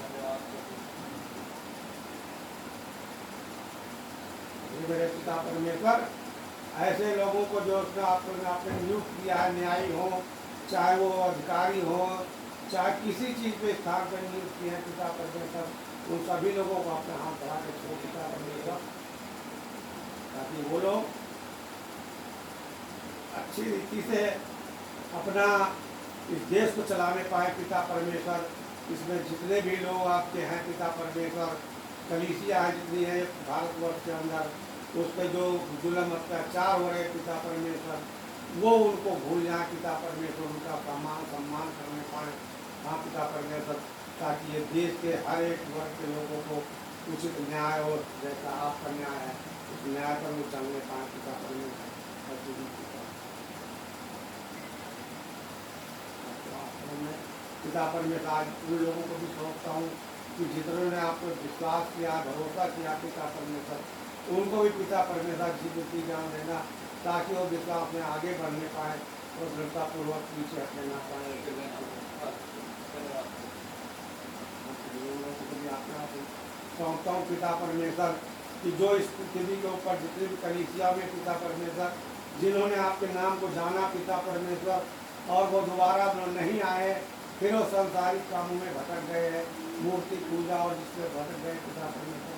मेरे पिता परमेश्वर ऐसे लोगों को जो आपने नियुक्त किया है, न्यायी हो चाहे वो अधिकारी हो चाहे किसी चीज़ पे स्थान पर नियुक्त किए हैं पिता परमेश्वर, उन सभी लोगों को अपने हाथ बढ़ा के छोड़ पिता परमेश्वर, ताकि वो लोग अच्छी रीति से अपना इस देश को चलाने पाए पिता परमेश्वर। इसमें जितने भी लोग आपके हैं पिता परमेश्वर, कलीसिया है जितनी है भारतवर्ष के अंदर, उस पर जो जुल्म अत्याचार हो रहे पिता परमेश्वर, वो उनको भूल जाए पिता परमेश्वर, उनका सम्मान करने पाए हाँ पिता परमेश्वर, ताकि ये देश के हर एक वर्ग के लोगों को उचित न्याय और जैसा आपका न्याय है उस न्याय पर वो चलने पाए पिता परमेश्वर। पिता परमेश्वर आज उन लोगों को भी सौंपता हूँ कि जितनों ने आपको विश्वास किया भरोसा किया पिता परमेश्वर, उनको भी पिता परमेश्वर जीवित ज्ञान देना ताकि वो विश्वास में आगे बढ़ने पाए और दृढ़तापूर्वक पीछे हटने ना पाए। सौंपता हूँ पिता परमेश्वर कि जो इस पृथ्वी के ऊपर जितने भी कलीसिया में पिता परमेश्वर जिन्होंने आपके नाम को जाना पिता परमेश्वर और वो दोबारा नहीं आए, फिर वो संसारिक कामों में भटक गए हैं, मूर्ति पूजा और जिससे भटक गए पिता परमेश्वर,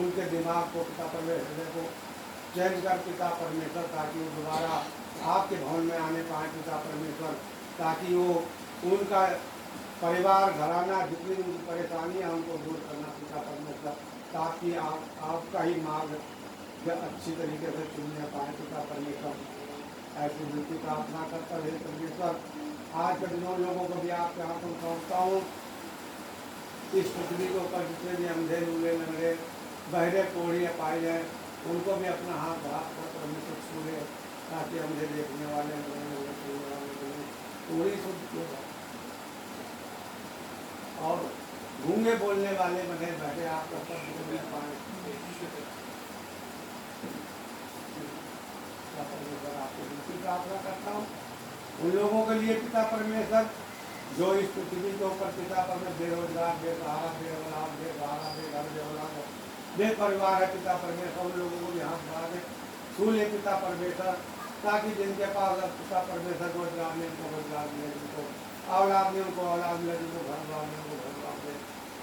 उनके दिमाग को पिता परमेश्वर हृदय को चेंज कर पिता परमेश्वर, ताकि वो दोबारा आपके भवन में आने पाए पिता परमेश्वर, ताकि वो उनका परिवार घराना जितनी उनकी परेशानियाँ उनको दूर करना पिता परमेश्वर, ताकि आपका ही मार्ग अच्छी तरीके से चुनने पाए पिता परमेश्वर। ऐसी विनती प्रार्थना करता रहे परमेश्वर। आज के दिनों लोगों को भी आपके हाथों में सौंपता हूँ, इस पृथ्वी के ऊपर जितने भी अंधे लूले लंगड़े बहरे कोढ़िए पाए जाए उनको भी अपना हाथ बढ़ाकर परमेश्वर छूले, ताकि अंधे देखने वाले पूरी शुद्ध और गूंगे बोलने वाले बने बहरे आपका सब बोल पाए आपको विनती प्रार्थना करता हूँ उन लोगों के लिए पिता परमेश्वर जो इस पृथ्वी के ऊपर पिता परमेश्वर बेरोजगार बेसहारा बेऔलाद बेसहारा बेघर बेऔलाद बेपरिवार है पिता परमेश्वर, उन लोगों को यहाँ बढ़ा दे छू ले पिता परमेश्वर, ताकि जिनके पास पिता परमेश्वर रोजगार ने उनको रोजगार मिले, जिनको औलाद ने उनको औलाद मिले, जिनको घर द्वार ने उनको घर द्वार मिले,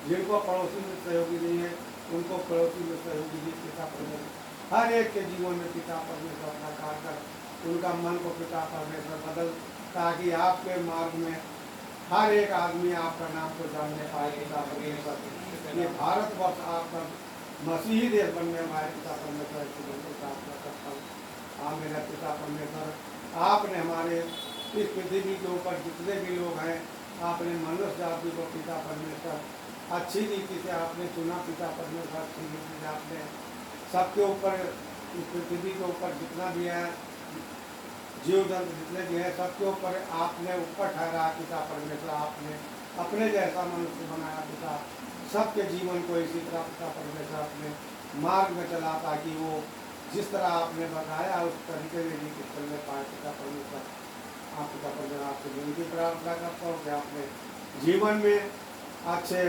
जिनको पड़ोसी में सहयोगी नहीं है उनको पड़ोसी में सहयोगी दी पिता परमेश्वर, हर एक के जीवन में पिता परमेश्वर अपना कार्य कर उनका मन को पिता परमेश्वर बदल, ताकि आपके मार्ग में हर एक आदमी आपका नाम को जानने पाए पिता परमेश्वर। ये भारतवर्ष आपका मसीही देश बनने वाले पिता परमेश्वर की प्रार्थना करता हूँ। हाँ मेरा पिता परमेश्वर, आपने हमारे इस पृथ्वी के ऊपर जितने भी लोग हैं आपने मनुष्य जाति को पिता परमेश्वर अच्छी रीति से आपने चुना पिता परमेश्वर, अच्छी रीति से आपने सबके ऊपर इस पृथ्वी के ऊपर जितना भी है जीव जंतु जितने भी हैं सबके ऊपर आपने ऊपर ठहरा पिता परमेश्वर, आपने अपने जैसा मनुष्य बनाया पिता, सबके जीवन को इसी तरह पिता परमेश्वर अपने मार्ग में चला, ताकि वो जिस तरह आपने बताया उस तरीके से रीति चलने पाए पिता परमेश्वर। आप पिता परमेश्वर आपसे विनती प्रार्थना करता हूँ कि आपने जीवन में अच्छे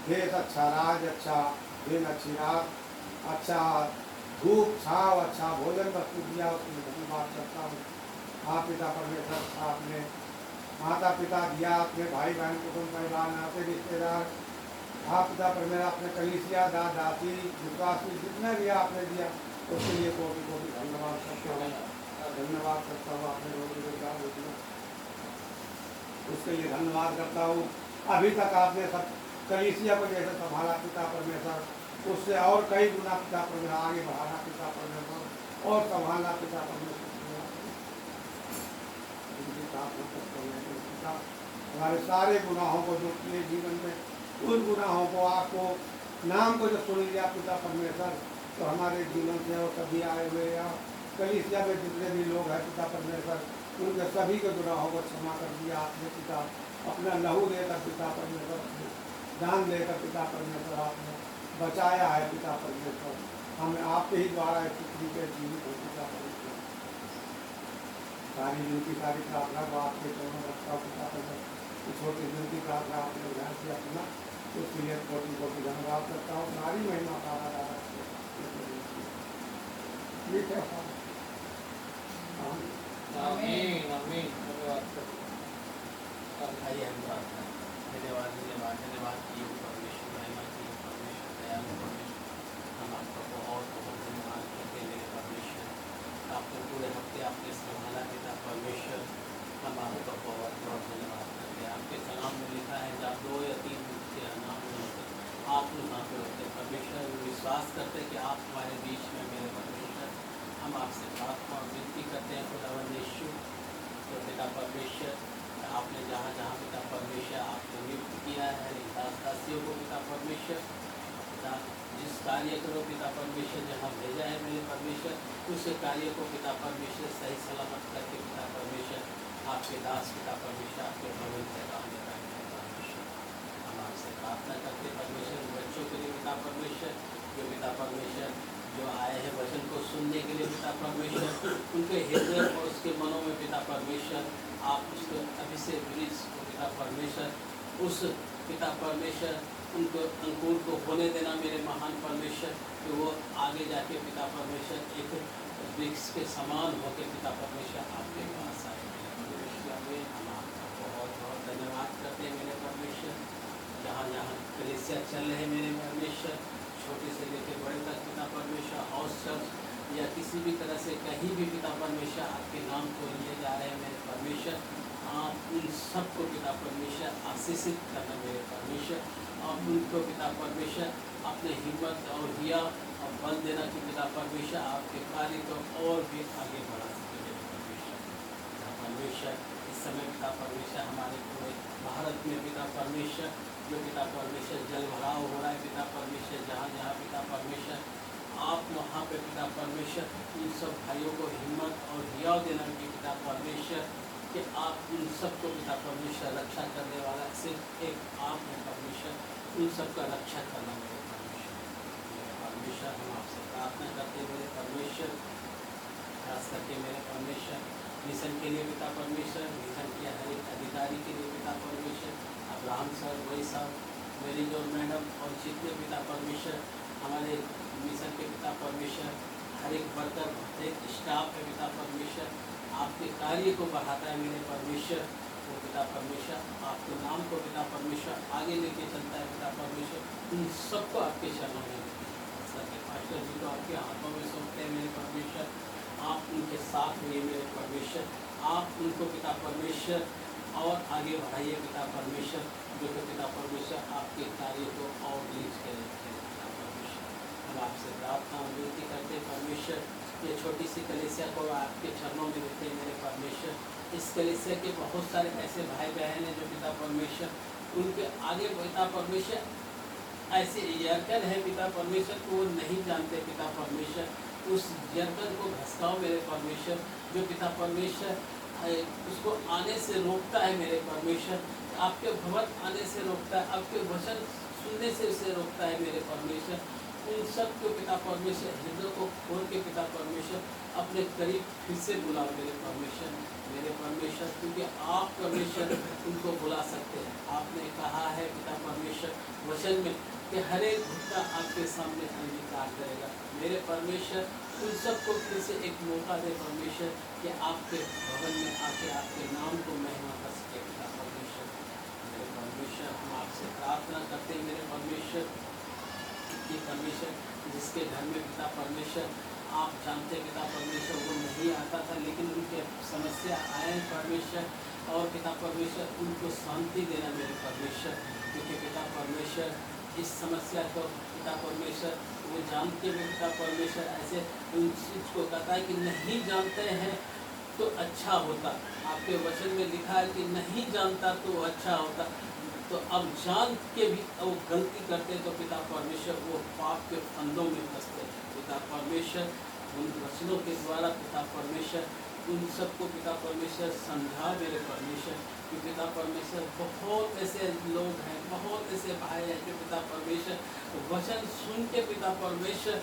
देश अच्छा, राज अच्छा, दिन अच्छी रात, अच्छा धूप छाव, अच्छा भोजन वस्तु दिया, उसमें धन्यवाद करता हूँ। आप पिता परमेश्वर, आपने माता पिता दिया, अपने भाई बहन कुटुंब परिवार नाते रिश्तेदार, आप पिता परमेश्वर आपने कलीसिया दास दासी विश्वासी जितना भी आपने दिया उसके लिए कोटि कोटि धन्यवाद करता हूँ। धन्यवाद करता हूँ आपने रोटी रोजगार दिया उसके लिए धन्यवाद करता हूँ। अभी तक आपने सब कलीसिया को जैसे संभाला पिता परमेश्वर, उससे और कई गुना पिता परमेश्वर आगे बढ़ाना पिता परमेश्वर और संभालना पिता परमेश्वर। हमारे सारे गुनाहों को जो किए जीवन में उन गुनाहों को आपको नाम को जो सुन लिया पिता परमेश्वर, तो हमारे जीवन से और सभी आए हुए या कलीसिया में जितने भी लोग हैं पिता परमेश्वर, उनके सभी के गुनाहों को क्षमा कर दिया आपने पिता। अपना लहू देकर पिता परमेश्वर, दान देकर पिता परमेश्वर आपने बचाया है पिता परमेश्वर। हमें आपके ही द्वारा इस पृथ्वी पे जीवित हो पिता परमेश्वर। सारी जिनकी सारी प्रार्थना को आपके चरणों में रखता हूँ पिता परमेश्वर। छोटी जिनकी प्रार्थना आपने ध्यान से अपना, उसके लिए कोटि कोटि धन्यवाद करता हूँ। सारी महिमा पारा दादा ठीक है। आमीन आमीन। धन्यवाद करते आइए हम प्रार्थना धन्यवाद धन्यवाद धन्यवाद की परमेश्वर, महिमा की परमेश्वर, दयालु परमेश्वर, हम आपका बहुत बहुत धन्यवाद करते हैं मेरे परमेश्वर। आपने पूरे हफ्ते आपने संभाला पिता परमेश्वर, हम आपका बहुत बहुत धन्यवाद करते हैं। आपके कलाम में लिखा है जहाँ 2 या 3 के नाम में होते आप लोग वहाँ पे होते परमेश्वर। विश्वास करते हैं कि आप हमारे बीच में मेरे परमेश्वर। हम आपसे प्रार्थना और विनती करते हैं खुदावंद यीशु, तो पिता परमेश्वर आपने जहाँ जहाँ पिता परमेश्वर आपने नियुक्त किया है दासियों को पिता परमेश्वर, पिता जिस कार्य करो पिता परमेश्वर जहाँ भेजा है मेरे परमेश्वर, उस कार्य को पिता परमेश्वर सही सलामत करके पिता परमेश्वर आपके दास पिता परमेश्वर आपके भवन से काम देता है परमेश्वर। हम आपसे प्रार्थना करते परमेश्वर बच्चों के लिए पिता परमेश्वर, जो पिता परमेश्वर जो आए हैं वचन को सुनने के लिए पिता परमेश्वर, उनके हृदय और उसके मनों में पिता परमेश्वर आप उसको अभिषेक वृक्ष को पिता परमेश्वर उस पिता परमेश्वर उनको अंकुर को होने देना मेरे महान परमेश्वर, कि वो आगे जाके पिता परमेश्वर एक वृक्ष के समान होकर पिता परमेश्वर आपके पास आए मेरे परमेश्वर। हम आपका बहुत बहुत धन्यवाद करते हैं मेरे परमेश्वर। जहाँ जहाँ कलीसिया चल रहे मेरे परमेश्वर, छोटे से लेकर बड़े तक पिता परमेश्वर, हाउस चर्च या किसी भी तरह से कहीं भी पिता परमेश्वर आपके नाम को लिए जा रहे हैं मेरे परमेश्वर, आप उन सबको पिता परमेश्वर आशीषित करना मेरे परमेश्वर। आप उनको पिता परमेश्वर अपने हिम्मत और हिया और बल देना कि पिता परमेश्वर आपके कार्य को और भी आगे बढ़ा सके मेरे परमेश्वर। पिता परमेश्वर इस समय पिता परमेश्वर हमारे पूरे भारत में पिता परमेश्वर जो पिता परमेश्वर जल भराव हो रहा है पिता परमेश्वर, जहाँ जहाँ पिता परमेश्वर आप वहाँ पे पिता परमेश्वर उन सब भाइयों को हिम्मत और हिया देना कि पिता परमेश्वर कि आप उन सबको पिता परमेश्वर रक्षा करने वाला सिर्फ एक आप है परमेश्वर, उन सबका रक्षा करना मेरे परमेश्वर। हम आपसे प्रार्थना करते मेरे परमेश्वर, खास करके मेरे परमेश्वर मिशन के लिए पिता परमेश्वर, मिशन के हर एक अधिकारी के लिए पिता परमेश्वर, अब्राहम सर, वही साहब, मेरी जो मैडम और जितने पिता परमेश्वर हमारे मिशन के पिता परमेश्वर, हर एक वर्कर हर एक स्टाफ है पिता परमेश्वर, आपके कार्य को बढ़ाता है मेरे परमेश्वर। वो पिता परमेश्वर आपके नाम को पिता परमेश्वर आगे लेके चलता है पिता परमेश्वर। उन सबको आपके शरणों में सबके पास्टर जी को आपके हाथों में सौंपते हैं मेरे परमेश्वर। आप उनके साथ रहिए मेरे परमेश्वर, आप उनको पिता परमेश्वर और आगे बढ़ाइए पिता परमेश्वर, जो कि पिता परमेश्वर आपके कार्य को और रीच करें पिता परमेश्वर। हम आपसे प्रार्थना और विनती करते परमेश्वर, ये छोटी सी कलीसिया को आपके चरणों में देते हैं मेरे परमेश्वर। इस कलीसिया के बहुत सारे ऐसे भाई बहन हैं जो पिता परमेश्वर उनके आगे पिता परमेश्वर ऐसे यर्कन है पिता परमेश्वर को वो नहीं जानते पिता परमेश्वर, उस यर्कन को घसकाओ मेरे परमेश्वर, जो पिता परमेश्वर उसको आने से रोकता है मेरे परमेश्वर, आपके भवन आने से रोकता है, आपके वचन सुनने से उसे रोकता है मेरे परमेश्वर। उन सब को पिता परमेश्वर हृदय को खोल के पिता परमेश्वर अपने करीब फिर से बुलाओ मेरे परमेश्वर, क्योंकि आप परमेश्वर उनको बुला सकते हैं। आपने कहा है पिता परमेश्वर वचन में कि हर एक घुटना आपके सामने अंगीकार करेगा। मेरे परमेश्वर उन सबको फिर से एक मौका दे परमेश्वर कि आपके भवन में आके आपके नाम को महिमा कर सके पिता परमेश्वर। मेरे परमेश्वर हम आपसे प्रार्थना करते हैं मेरे परमेश्वर कि परमेश्वर जिसके घर में पिता परमेश्वर आप जानते पिता परमेश्वर वो नहीं आता था, लेकिन उनके समस्या आए परमेश्वर, और पिता परमेश्वर उनको शांति देना मेरे परमेश्वर, क्योंकि पिता परमेश्वर इस समस्या को पिता परमेश्वर वो जानते हुए पिता परमेश्वर ऐसे उन चीज़ को कहता है कि नहीं जानते हैं तो अच्छा होता। आपके वचन में लिखा है कि नहीं जानता तो अच्छा होता, तो अब जान के भी वो गलती करते तो पिता परमेश्वर वो पाप के फंदों में फंसते। पिता परमेश्वर उन वचनों के द्वारा पिता परमेश्वर उन सबको पिता परमेश्वर समझा मेरे परमेश्वर कि पिता परमेश्वर बहुत ऐसे लोग हैं, बहुत ऐसे भाई हैं जो पिता परमेश्वर वचन सुन के पिता परमेश्वर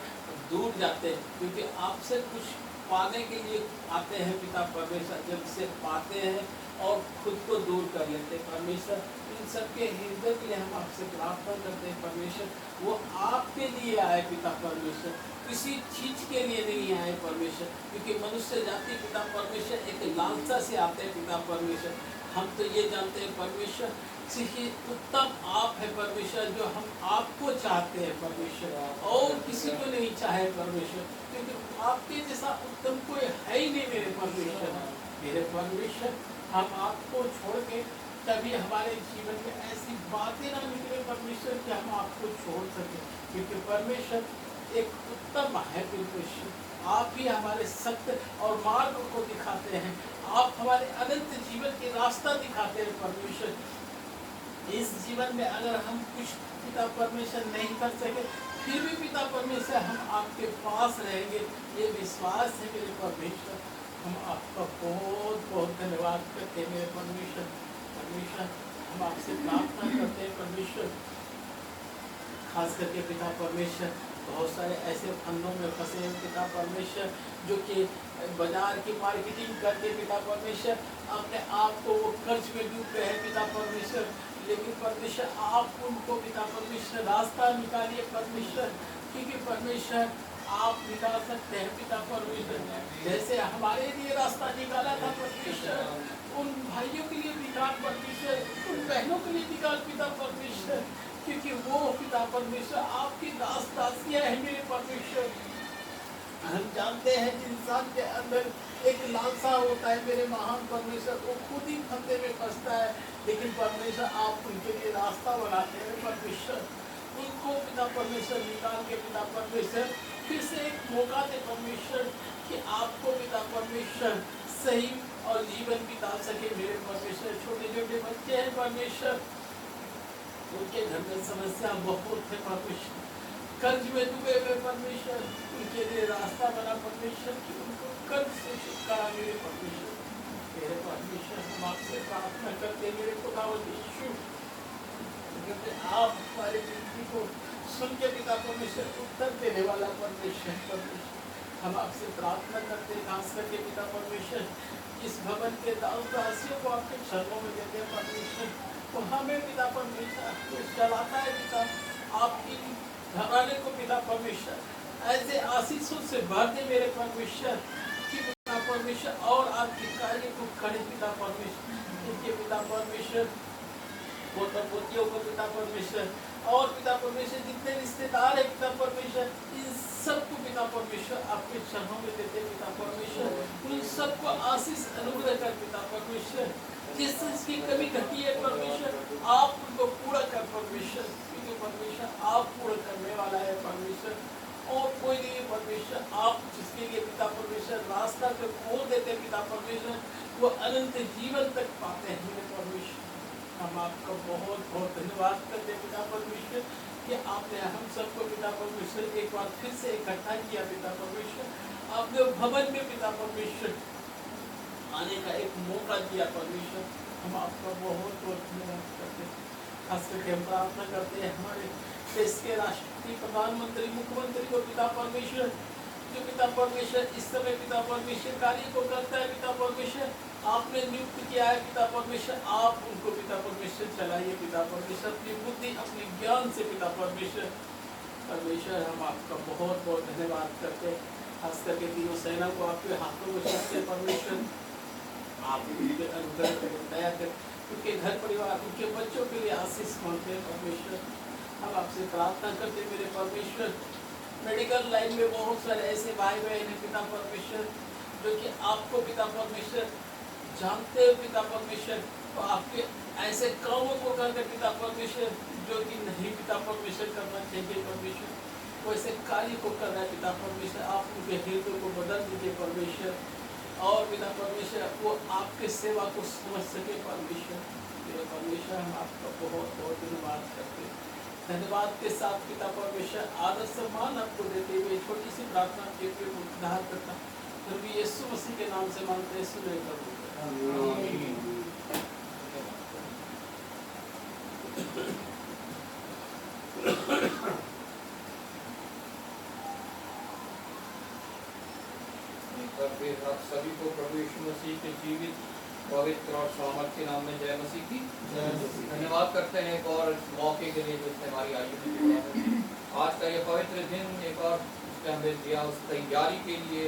दूर जाते हैं, क्योंकि आपसे कुछ पाने के लिए आते हैं पिता परमेश्वर, जब से पाते हैं और खुद को दूर कर लेते हैं परमेश्वर। इन सबके हृदय के लिए हम आपसे प्रार्थना करते हैं परमेश्वर, वो आपके लिए आए पिता परमेश्वर, किसी चीज के लिए नहीं आए परमेश्वर, क्योंकि मनुष्य जाति पिता परमेश्वर एक लालसा से आते हैं पिता परमेश्वर। हम तो ये जानते हैं परमेश्वर कि उत्तम आप है परमेश्वर, जो हम आपको चाहते हैं परमेश्वर, और किसी को नहीं चाहे परमेश्वर, क्योंकि आपके जैसा उत्तम कोई है ही नहीं मेरे परमेश्वर। मेरे परमेश्वर हम आपको छोड़ के तभी हमारे जीवन में ऐसी बातें ना निकले परमेश्वर कि हम आपको छोड़ सकें, क्योंकि परमेश्वर एक उत्तम है परमेश्वर। आप ही हमारे सत्य और मार्ग को दिखाते हैं, आप हमारे अनंत जीवन के रास्ता दिखाते हैं परमेश्वर। इस जीवन में अगर हम कुछ पिता परमेश्वर नहीं कर सके, फिर भी पिता परमेश्वर हम आपके पास रहेंगे, ये विश्वास है मेरे परमेश्वर। हम आपका बहुत बहुत धन्यवाद करते हैं मेरे परमेश्वर। परमेश्वर हम आपसे प्रार्थना करते हैं परमेश्वर, खास करके पिता परमेश्वर बहुत सारे ऐसे फंदों में फंसे हैं पिता परमेश्वर, जो कि बाजार की मार्केटिंग करके पिता परमेश्वर अपने आप को वो कर्ज में डूब गए हैं पिता परमेश्वर, लेकिन परमेश्वर आप उनको पिता परमेश्वर रास्ता निकालिए परमेश्वर, क्योंकि परमेश्वर आप निकाल सकते हैं पिता परमेश्वर। जैसे हमारे लिए रास्ता निकाला था परमेश्वर, उन भाइयों के लिए निकाल परमेश्वर, उन बहनों के लिए निकाल पिता परमेश्वर, क्योंकि वो पिता परमेश्वर आपकी दास दासियां हैं मेरे परमेश्वर। हम जानते हैं इंसान के अंदर एक लालसा होता है मेरे महान परमेश्वर, वो खुद ही फंदे में फंसता है, लेकिन परमेश्वर आप उनके लिए रास्ता बनाते हैं परमेश्वर। उनको पिता परमेश्वर निकाल के पिता परमेश्वर फिर से एक मौका दे परमेश्वर कि आपको पिता परमेश्वर सही और जीवन बिता सके मेरे परमेश्वर। छोटे छोटे बच्चे हैं परमेश्वर, उनके घर में समस्या बहुत है परमेश्वर, कर्ज में डूबे हुए परमेश्वर, उनके लिए रास्ता बना परमेश्वर कि उनको कर्ज से छुटकारा मेरे परमेश्वर। मेरे परमेश्वर हम आपसे प्रार्थना करते मेरे खुदावंद यीशु, क्योंकि आप हमारे विनती को सुन के पिता परमेश्वर उत्तर देने वाला परमेश्वर। हम आपसे प्रार्थना करते हैं, खास करके पिता परमेश्वर इस भवन के दासियों को आपके चरणों में देते हैं परमेश्वर, तो हमें पिता परमेश्वर चलाता है पिता, आपकी घराने को पिता परमेश्वर ऐसे आशीषों से भर दे मेरे परमेश्वर कि पिता परमेश्वर और आपके कार्य को करे पिता परमेश्वर। इनके पिता परमेश्वर पोता पोतियों को पिता परमेश्वर और पिता परमेश्वर जितने रिश्तेदार है पिता परमेश्वर, इन सबको पिता परमेश्वर आपके चरणों में देते पिता परमेश्वर। उन सबको आशीष अनुग्रह कर पिता परमेश्वर, जिस चीज की कमी घटी है परमेश्वर आप उनको पूरा कर परमेश्वर, क्योंकि परमेश्वर आप पूरा करने वाला है परमेश्वर, और कोई नहीं है परमेश्वर। आप जिसके लिए पिता परमेश्वर रास्ता को खोल देते पिता परमेश्वर, वो अनंत जीवन तक पाते हैं मेरे परमेश्वर। हम आपका बहुत बहुत धन्यवाद करते पिता परमेश्वर कि आपने हम सबको पिता परमेश्वर एक बार फिर से इकट्ठा किया पिता परमेश्वर, आपने भवन में पिता परमेश्वर आने का एक मौका दिया परमेश्वर। हम आपका बहुत बहुत धन्यवाद करते हैं, खास करके हम प्रार्थना करते हैं हमारे देश के राष्ट्रपति, प्रधानमंत्री, मुख्यमंत्री को पिता परमेश्वर, जो पिता परमेश्वर इस समय पिता परमेश्वर कार्य को करता है, पिता परमेश्वर आपने नियुक्त किया है, पिता परमेश्वर आप उनको पिता परमेश्वर चलाइए, पिता परमेश्वर अपनी बुद्धि अपने ज्ञान से पिता परमेश्वर। परमेश्वर हम आपका बहुत बहुत धन्यवाद करते हैं, खास करके तीनों सेना को आपके हाथों में सौंपते हैं परमेश्वर। आप उनके अनुग्रह करें, दया करें, उनके घर परिवार, उनके बच्चों के लिए आशीष मांगते हैं परमेश्वर। हम आपसे प्रार्थना करते हैं मेरे परमेश्वर, मेडिकल लाइन में बहुत सारे ऐसे भाई बहन हैं पिता परमेश्वर, जो कि आपको पिता परमेश्वर जानते हैं पिता परमेश्वर, तो आपके ऐसे कामों को करके पिता परमेश्वर जो कि नहीं पिता परमेश्वर करना चाहिए परमेश्वर, वैसे कार्य को कर रहा है पिता परमेश्वर। आप उनके हृदय को बदल दीजिए परमेश्वर, और पिता परमेश्वर वो आपके सेवा को समझ सके परमेश्वर। मेरे परमेश्वर हम आपका बहुत बहुत धन्यवाद करते हैं। धन्यवाद के साथ पिता परमेश्वर आदर सम्मान आपको देते हुए छोटी सी प्रार्थना के उद्धार करता फिर भी यीशु मसीह के नाम से मांगते हैं, सुने करो। फिर आप सभी को प्रभु यीशु मसीह के जीवित, पवित्र और सामर्थ्य नाम में जय मसीह की धन्यवाद करते हैं एक और मौके के लिए जो इसने हमारी आयु में दिया है। आज का ये पवित्र दिन एक और उसने हमें दिया उस तैयारी के लिए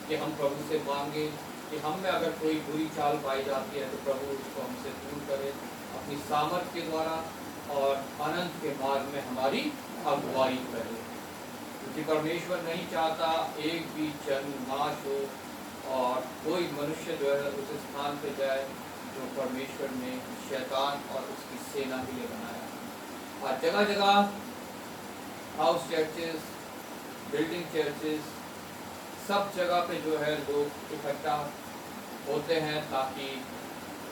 कि हम प्रभु से मांगे कि हम में अगर कोई बुरी चाल पाई जाती है तो प्रभु उसको हमसे दूर करे अपनी सामर्थ्य के द्वारा और अनंत के मार्ग में हमारी अगुवाई करे, क्योंकि परमेश्वर नहीं चाहता एक भी जन नाश हो और कोई मनुष्य जो है उस स्थान पे जाए जो परमेश्वर ने शैतान और उसकी सेना के लिए बनाया। आज जगह जगह हाउस चर्चेस, बिल्डिंग चर्चेस, सब जगह पे जो है लोग इकट्ठा होते हैं ताकि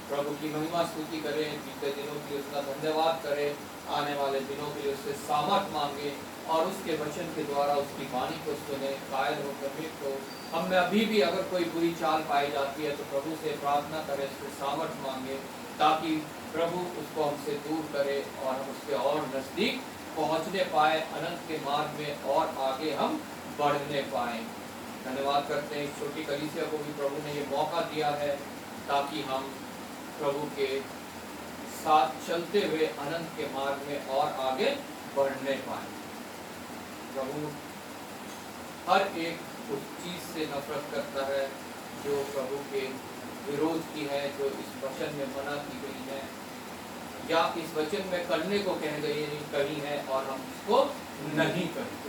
प्रभु की महिमा स्तुति करें, बीते दिनों की उसका धन्यवाद करें, आने वाले दिनों के लिए उससे सामर्थ मांगे और उसके वचन के द्वारा उसकी वाणी को सुने, कायल हो, प्रमित हो। हम में अभी भी अगर कोई बुरी चाल पाई जाती है तो प्रभु से प्रार्थना करें, उससे सामर्थ मांगे ताकि प्रभु उसको हमसे दूर करे और हम उसके और नज़दीक पहुंचने पाए, अनंत के मार्ग में और आगे हम बढ़ने पाए। धन्यवाद करते हैं इस छोटी कलीसिया को भी प्रभु ने ये मौका दिया है ताकि हम प्रभु के साथ चलते हुए अनंत के मार्ग में और आगे बढ़ने पाए। प्रभु हर एक उस चीज से नफरत करता है जो प्रभु के विरोध की है, जो इस वचन में मना की गई है या इस वचन में करने को कही है और हम इसको नहीं करते।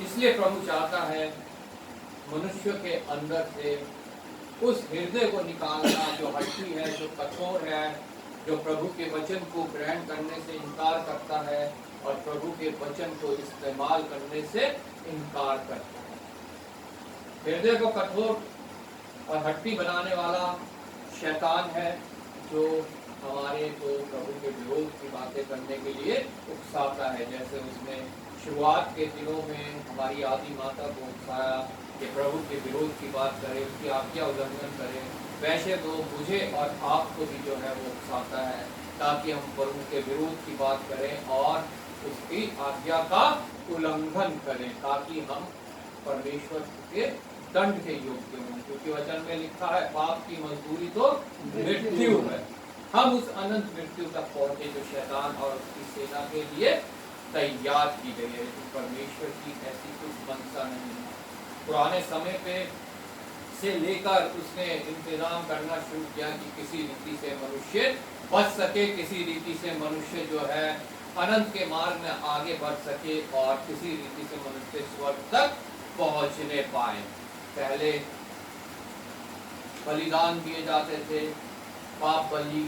इसलिए प्रभु चाहता है मनुष्य के अंदर से उस हृदय को निकालना जो हठी है, जो कठोर है, जो प्रभु के वचन को ग्रहण करने से इनकार करता है और प्रभु के वचन को इस्तेमाल करने से इनकार करता है। हृदय को कठोर और हट्टी बनाने वाला शैतान है जो हमारे को प्रभु के विरोध की बातें करने के लिए उकसाता है। जैसे उसने शुरुआत के दिनों में हमारी आदि माता को उकसाया कि प्रभु के विरोध की बात करें, उसकी आज्ञा उल्लंघन करें, वैसे वो मुझे और आपको भी जो है वो उकसाता है ताकि हम प्रभु के विरोध की बात करें और उसकी आज्ञा का उल्लंघन करें ताकि हम परमेश्वर के दंड के योग्य हों, क्योंकि वचन में लिखा है पाप की मजदूरी तो मृत्यु है। हम उस अनंत मृत्यु तक पहुंचे जो शैतान और उसकी सेना के लिए तैयार की गई है। तो परमेश्वर की ऐसी कुछ मंशा नहीं है। पुराने समय पे से लेकर उसने इंतजाम करना शुरू किया कि किसी रीति से मनुष्य बच सके, किसी रीति से मनुष्य जो है अनंत के मार्ग में आगे बढ़ सके और किसी रीति से मनुष्य स्वर्ग तक पहुंचने पाए। पहले बलिदान दिए जाते थे, पाप बलि,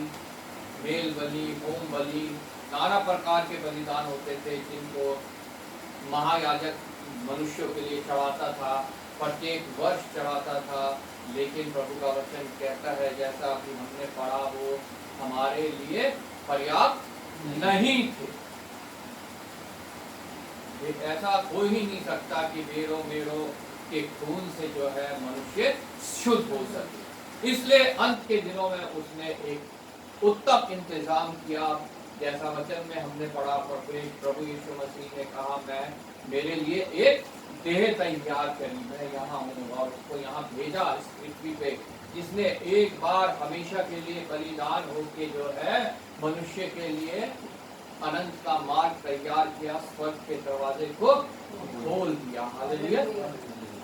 मेल बलि, होम बलि, नाना प्रकार के बलिदान होते थे जिनको महायाजक मनुष्यों के लिए चढ़ाता था, प्रत्येक वर्ष चढ़ाता था। लेकिन प्रभु का वचन कहता है जैसा कि हमने पढ़ा वो हमारे लिए पर्याप्त नहीं थे। ऐसा हो ही नहीं सकता कि बेरों मेरों के खून से जो है मनुष्य शुद्ध हो सके। इसलिए अंत के दिनों में उसने एक उत्तम इंतजाम किया जैसा वचन में हमने पढ़ा, प्रभु यीशु मसीह ने कहा, मैं मेरे लिए एक देह तैयार करी, मैं यहाँ हूँ, और उसको यहाँ भेजा इस पृथ्वी पे, जिसने एक बार हमेशा के लिए बलिदान होके जो है मनुष्य के लिए अनंत का मार्ग तैयार किया, स्वर्ग के दरवाजे को खोल दिया। हालेलुया।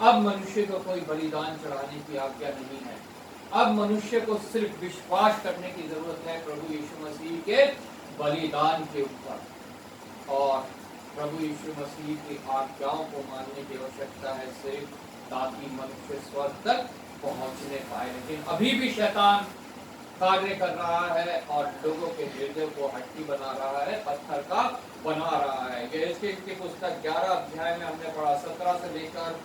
अब मनुष्य को कोई बलिदान चढ़ाने की आज्ञा नहीं है। अब मनुष्य को सिर्फ विश्वास करने की जरूरत है प्रभु यीशु मसीह के बलिदान के ऊपर, और प्रभु यीशु मसीह की आज्ञाओं को मानने की आवश्यकता है सिर्फ, ताकि मनुष्य स्वर्ग तक पहुंचने पाए। लेकिन अभी भी शैतान कार्य कर रहा है और लोगों के हृदय को हड्डी बना रहा है, पत्थर का बना रहा है। यहेजकेल की पुस्तक 11 अध्याय में हमने पढ़ा, 17 से लेकर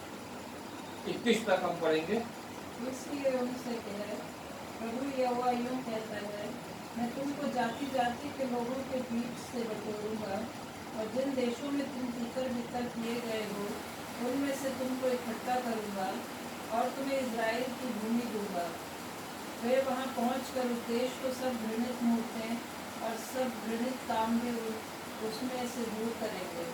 21 तक हम पढ़ेंगे। इसलिए उनसे कहे, प्रभु यहोवा यूं कहता है, मैं तुमको जाति जाति के लोगों के बीच से बटोरूंगा, और जिन देशों में तुम तितर बितर किए गए हो उनमें से तुमको इकट्ठा करूंगा, और तुम्हें इज़राइल की भूमि दूंगा। वे वहां पहुंचकर उस देश को सब घृणित मूर्तें और सब घृणित काम भी उसमें से दूर करेंगे।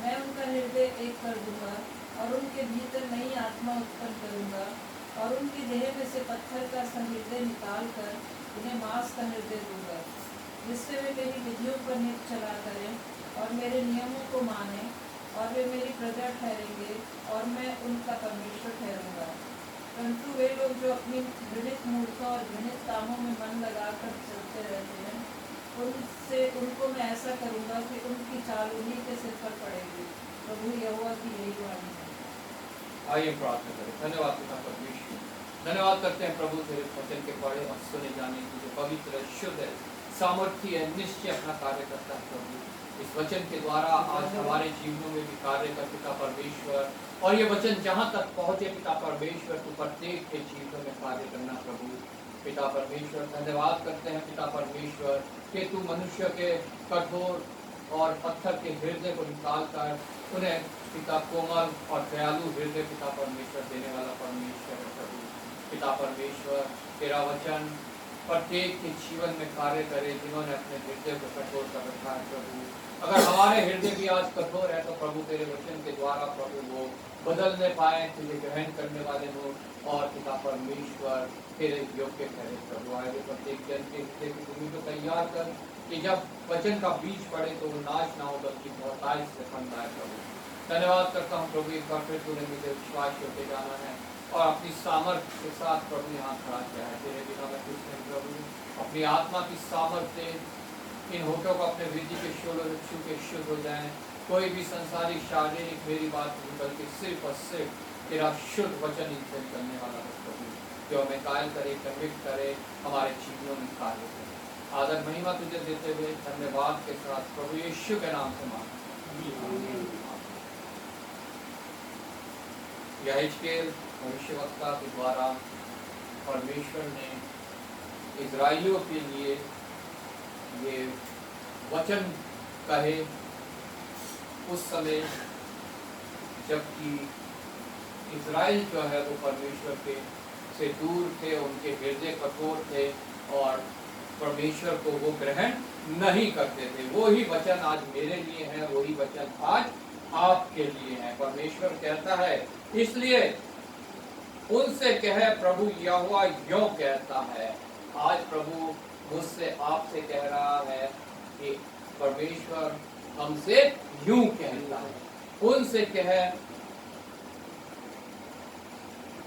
मैं उनका हृदय एक कर दूंगा, और उनके भीतर नई आत्मा उत्पन्न करूंगा, और उनकी देह में से पत्थर का सा हृदय निकाल कर उन्हें मांस का हृदय दूंगा, जिससे वे मेरी विधियों पर नित चला करें और मेरे नियमों को माने, और वे मेरी प्रजा ठहरेंगे, और मैं उनका परमेश्वर ठहरूंगा। परंतु वे लोग जो अपनी घृणित मूर्खों और घृणित कामों में मन लगाकर चलते रहते हैं, उनको मैं ऐसा करूंगा कि उनकी चाल उन्हीं के सिर पर पड़ेगी। प्रभु यहोवा की यही वाणी है। आइए प्रार्थना करें। धन्यवाद पिता परमेश्वर, धन्यवाद करते हैं प्रभु तेरे वचन के पढ़े और सुने जाने की, जो पवित्र, शुद्ध है, सामर्थ्य है, निश्चय अपना कार्य करता है। प्रभु इस वचन के द्वारा आज हमारे जीवनों में भी कार्य कर पिता परमेश्वर, और ये वचन जहाँ तक पहुँचे पिता परमेश्वर, तू प्रत्येक के जीवन में कार्य करना। प्रभु पिता परमेश्वर धन्यवाद करते हैं पिता परमेश्वर कि तू मनुष्य के कठोर और पत्थर के हृदय को निकाल कर उन्हें पिता कोमल और दयालु हृदय पिता परमेश्वर देने वाला परमेश्वर है। प्रभु पिता परमेश्वर तेरा वचन प्रत्येक के जीवन में कार्य करे, जिन्होंने अपने हृदय को कठोर कर रखा है। प्रभु अगर हमारे हृदय भी आज कठोर है, तो प्रभु तेरे वचन के द्वारा प्रभु वो बदलने पाए, तुझे ग्रहण करने वाले हो, और पिता परमेश्वर तेरे योग्य ठहरे। प्रभु आए प्रत्येक जन के हृदय की भूमि को तैयार कर, कि जब वचन का बीज पड़े तो वो नाश ना हो, बल्कि बहुतायत से फल आए। प्रभु धन्यवाद करता हूँ प्रभु, एक बार फिर तूने मुझे विश्वास होते जाना है, और अपनी सामर्थ्य के साथ प्रभु यहाँ खड़ा किया है। तेरे बिना मैं कुछ नहीं प्रभु, अपनी आत्मा की सामर्थ्य इन होठों को अपने विधि के शोलोरक्षु के शुद्ध हो जाए। कोई भी संसारिक शारीरिक मेरी बात नहीं, बल्कि सिर्फ और सिर्फ तेरा शुद्ध वचन इनसे निकलने वाला है। प्रभु जो हमें कायल करे, कन्विक्ट करे, हमारे जीवनों में कार्य करे। आदर महिमा तुझे देते हुए धन्यवाद के साथ प्रभु यीशु के नाम से मांगते। यहेजकेल भविष्यवक्ता के द्वारा परमेश्वर ने इजराइलियों के लिए ये वचन कहे उस समय जबकि इजराइल जो है वो परमेश्वर के से दूर थे, उनके हृदय कठोर थे और परमेश्वर को वो ग्रहण नहीं करते थे। वो ही वचन आज मेरे लिए है, वही वचन आज आपके लिए है। परमेश्वर कहता है, इसलिए उनसे कहे प्रभु यहोवा यूं कहता है। आज प्रभु मुझसे आपसे कह रहा है कि परमेश्वर हमसे यूं कहता है। उनसे कहे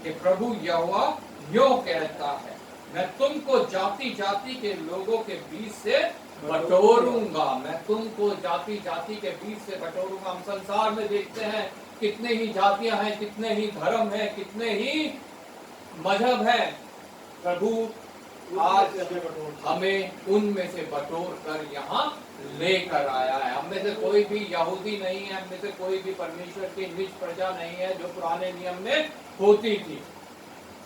कि प्रभु यहोवा यूं कहता है, मैं तुमको जाति जाति के लोगों के बीच से बटोरूंगा। मैं तुमको जाति जाति के बीच से बटोरूंगा। हम संसार में देखते हैं कितने ही जातियां हैं, कितने ही धर्म हैं, कितने ही मजहब हैं। प्रभु आज हमें उनमें से बटोर कर यहाँ लेकर आया है। हम में से कोई भी यहूदी नहीं है, हम में से कोई भी परमेश्वर की निज प्रजा नहीं है जो पुराने नियम में होती थी।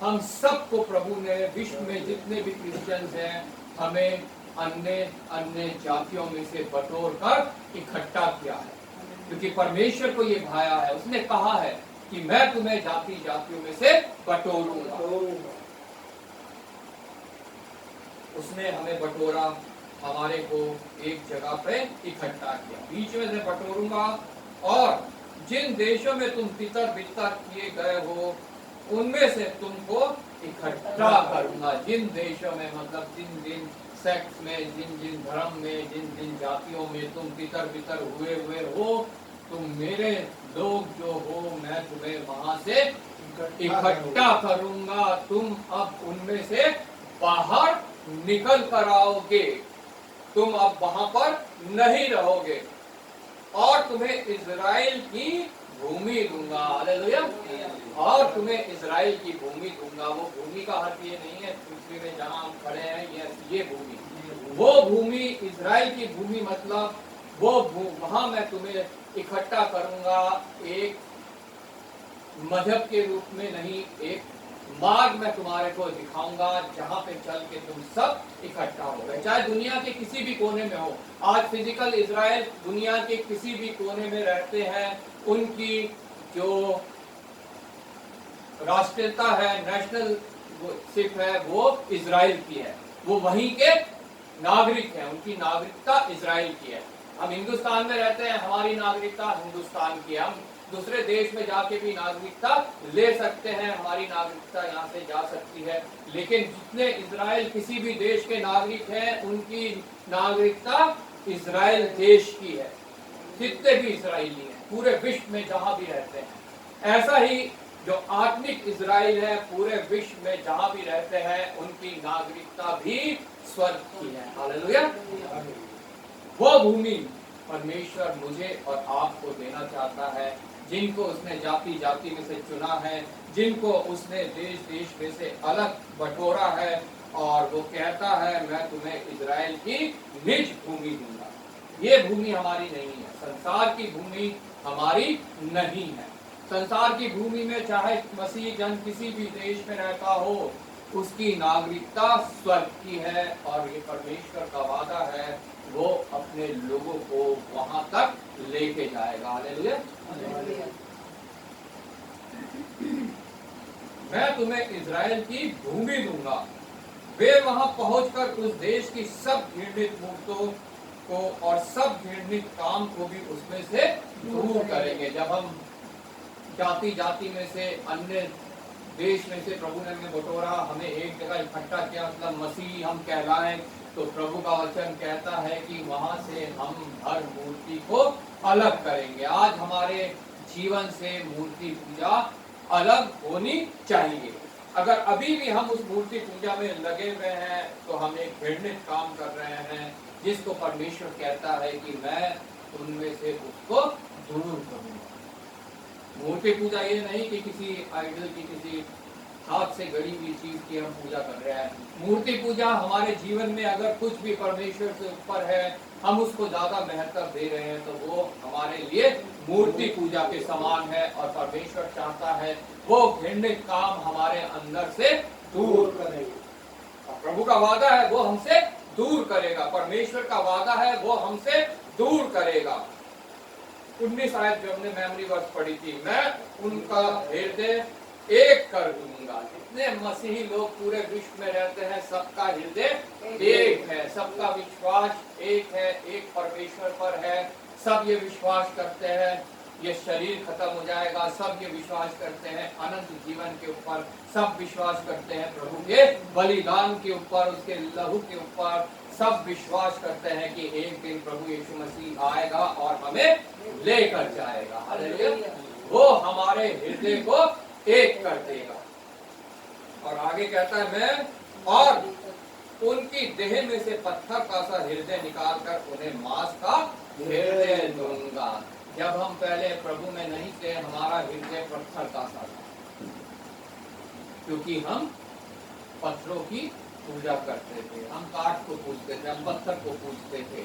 हम सबको प्रभु ने, विश्व में जितने भी क्रिश्चियंस हैं, हमें अन्य अन्य जातियों में से बटोर कर इकट्ठा किया है, क्योंकि परमेश्वर को ये भाया है। उसने कहा है कि मैं तुम्हें जाति जातियों में से बटोरूंगा। उसने हमें बटोरा हमारे को एक जगह पे इकट्ठा किया, बीच में से बटोरूंगा और जिन देशों में तुम तितर बितर किए गए हो उनमें से तुमको इकट्ठा करूंगा। जिन देशों में मतलब जिन जिन सेक्ट में, जिन जिन धर्म में, जिन जिन जातियों में तुम तितर बितर हुए हो, तुम मेरे लोग जो हो, मैं तुम्हें वहां से इकट्ठा करूंगा। तुम अब उनमें से बाहर निकल कर आओगे, तुम अब वहां पर नहीं रहोगे और तुम्हें इजराइल की भूमि दूंगा। हालेलुया। और तुम्हें इजराइल की भूमि दूंगा। वो भूमि का अर्थ ये नहीं है पृथ्वी में जहां हम खड़े हैं ये भूमि, वो भूमि इजराइल की भूमि मतलब वो वहां मैं तुम्हें इकट्ठा करूंगा, एक मजहब के रूप में नहीं, एक मार्ग मैं तुम्हारे को दिखाऊंगा जहां पे चल के तुम सब इकट्ठा हो गए। चाहे दुनिया के किसी भी कोने में हो, आज फिजिकल इजराइल दुनिया के किसी भी कोने में रहते हैं, उनकी जो राष्ट्रीयता है, नेशनल शिप है, वो इजराइल की है, वो वहीं के नागरिक हैं, उनकी नागरिकता इजराइल की है। हम हिंदुस्तान में रहते हैं, हमारी नागरिकता हिंदुस्तान की है। हम दूसरे देश में जाके भी नागरिकता ले सकते हैं, हमारी नागरिकता यहाँ से जा सकती है, लेकिन जितने इजराइल किसी भी देश के नागरिक हैं उनकी नागरिकता इजराइल देश की है। जितने भी इजरायली हैं पूरे विश्व में जहां भी रहते हैं, ऐसा ही जो आत्मिक इजराइल है पूरे विश्व में जहां भी रहते हैं उनकी नागरिकता भी स्वर्ग की है। हालेलुया। वो भूमि परमेश्वर मुझे और आपको देना चाहता है, जिनको उसने जाति जाति में से चुना है, जिनको उसने देश देश में से अलग बटोरा है, और वो कहता है मैं तुम्हें इजराइल की निज भूमि दूंगा। ये भूमि हमारी नहीं है, संसार की भूमि हमारी नहीं है। संसार की भूमि में चाहे मसीह जन किसी भी देश में रहता हो, उसकी नागरिकता स्वर्ग की है, और ये परमेश्वर का वादा है वो अपने लोगों को वहां तक लेके जाएगा। हालेलुया। मैं तुम्हें इजराइल की भूमि दूंगा। वे वहां पहुंचकर उस देश की सब घृणित मूर्तों को और सब घृणित काम को भी उसमें से दूर करेंगे। जब हम जाति जाति में से, अन्य देश में से प्रभु ने हमें बटोरा, हमें एक जगह इकट्ठा किया, मतलब मसीह हम कहलाएं, तो प्रभु का वचन कहता है कि वहां से हम हर मूर्ति को अलग करेंगे। आज हमारे जीवन से मूर्ति पूजा अलग होनी चाहिए। अगर अभी भी हम उस मूर्ति पूजा में लगे हुए हैं तो हम एक घृणित काम कर रहे हैं, जिसको परमेश्वर कहता है कि मैं उनमें से उसको दूर करूंगा। मूर्ति पूजा ये नहीं कि किसी आइडल की, किसी हाथ से गढ़ी हुई चीज की हम पूजा कर रहे हैं। मूर्ति पूजा हमारे जीवन में अगर कुछ भी परमेश्वर से ऊपर है, हम उसको ज्यादा महत्व दे रहे हैं, तो वो हमारे लिए मूर्ति पूजा के समान है। और परमेश्वर चाहता है वो घृणित काम हमारे अंदर से दूर करेगा। प्रभु का वादा है वो हमसे दूर करेगा, परमेश्वर का वादा है वो हमसे दूर करेगा। 19 आयत जो हमने मेमोरी वर्स पढ़ी थी, मैं उनका हृदय एक कर दूंगा। जितने मसीही लोग पूरे विश्व में रहते हैं, सबका हृदय एक है, सबका विश्वास एक है, एक परमेश्वर पर है। सब ये विश्वास करते हैं ये शरीर खत्म हो जाएगा, सब ये विश्वास करते हैं अनंत जीवन के ऊपर, सब विश्वास करते हैं प्रभु के बलिदान के ऊपर, उसके लहू के ऊपर, सब विश्वास करते हैं कि एक दिन प्रभु यीशु मसीह आएगा और हमें लेकर जाएगा। हालेलुया। वो हमारे हृदय को एक कर देगा। और आगे कहता है मैं और उनकी देह में से पत्थर का सा हृदय निकालकर उन्हें मांस का हृदय दूंगा। जब हम पहले प्रभु में नहीं थे, हमारा हृदय पत्थर का सा था, क्योंकि हम पत्थरों की पूजा करते थे, हम काठ को पूजते थे, हम पत्थर को पूजते थे,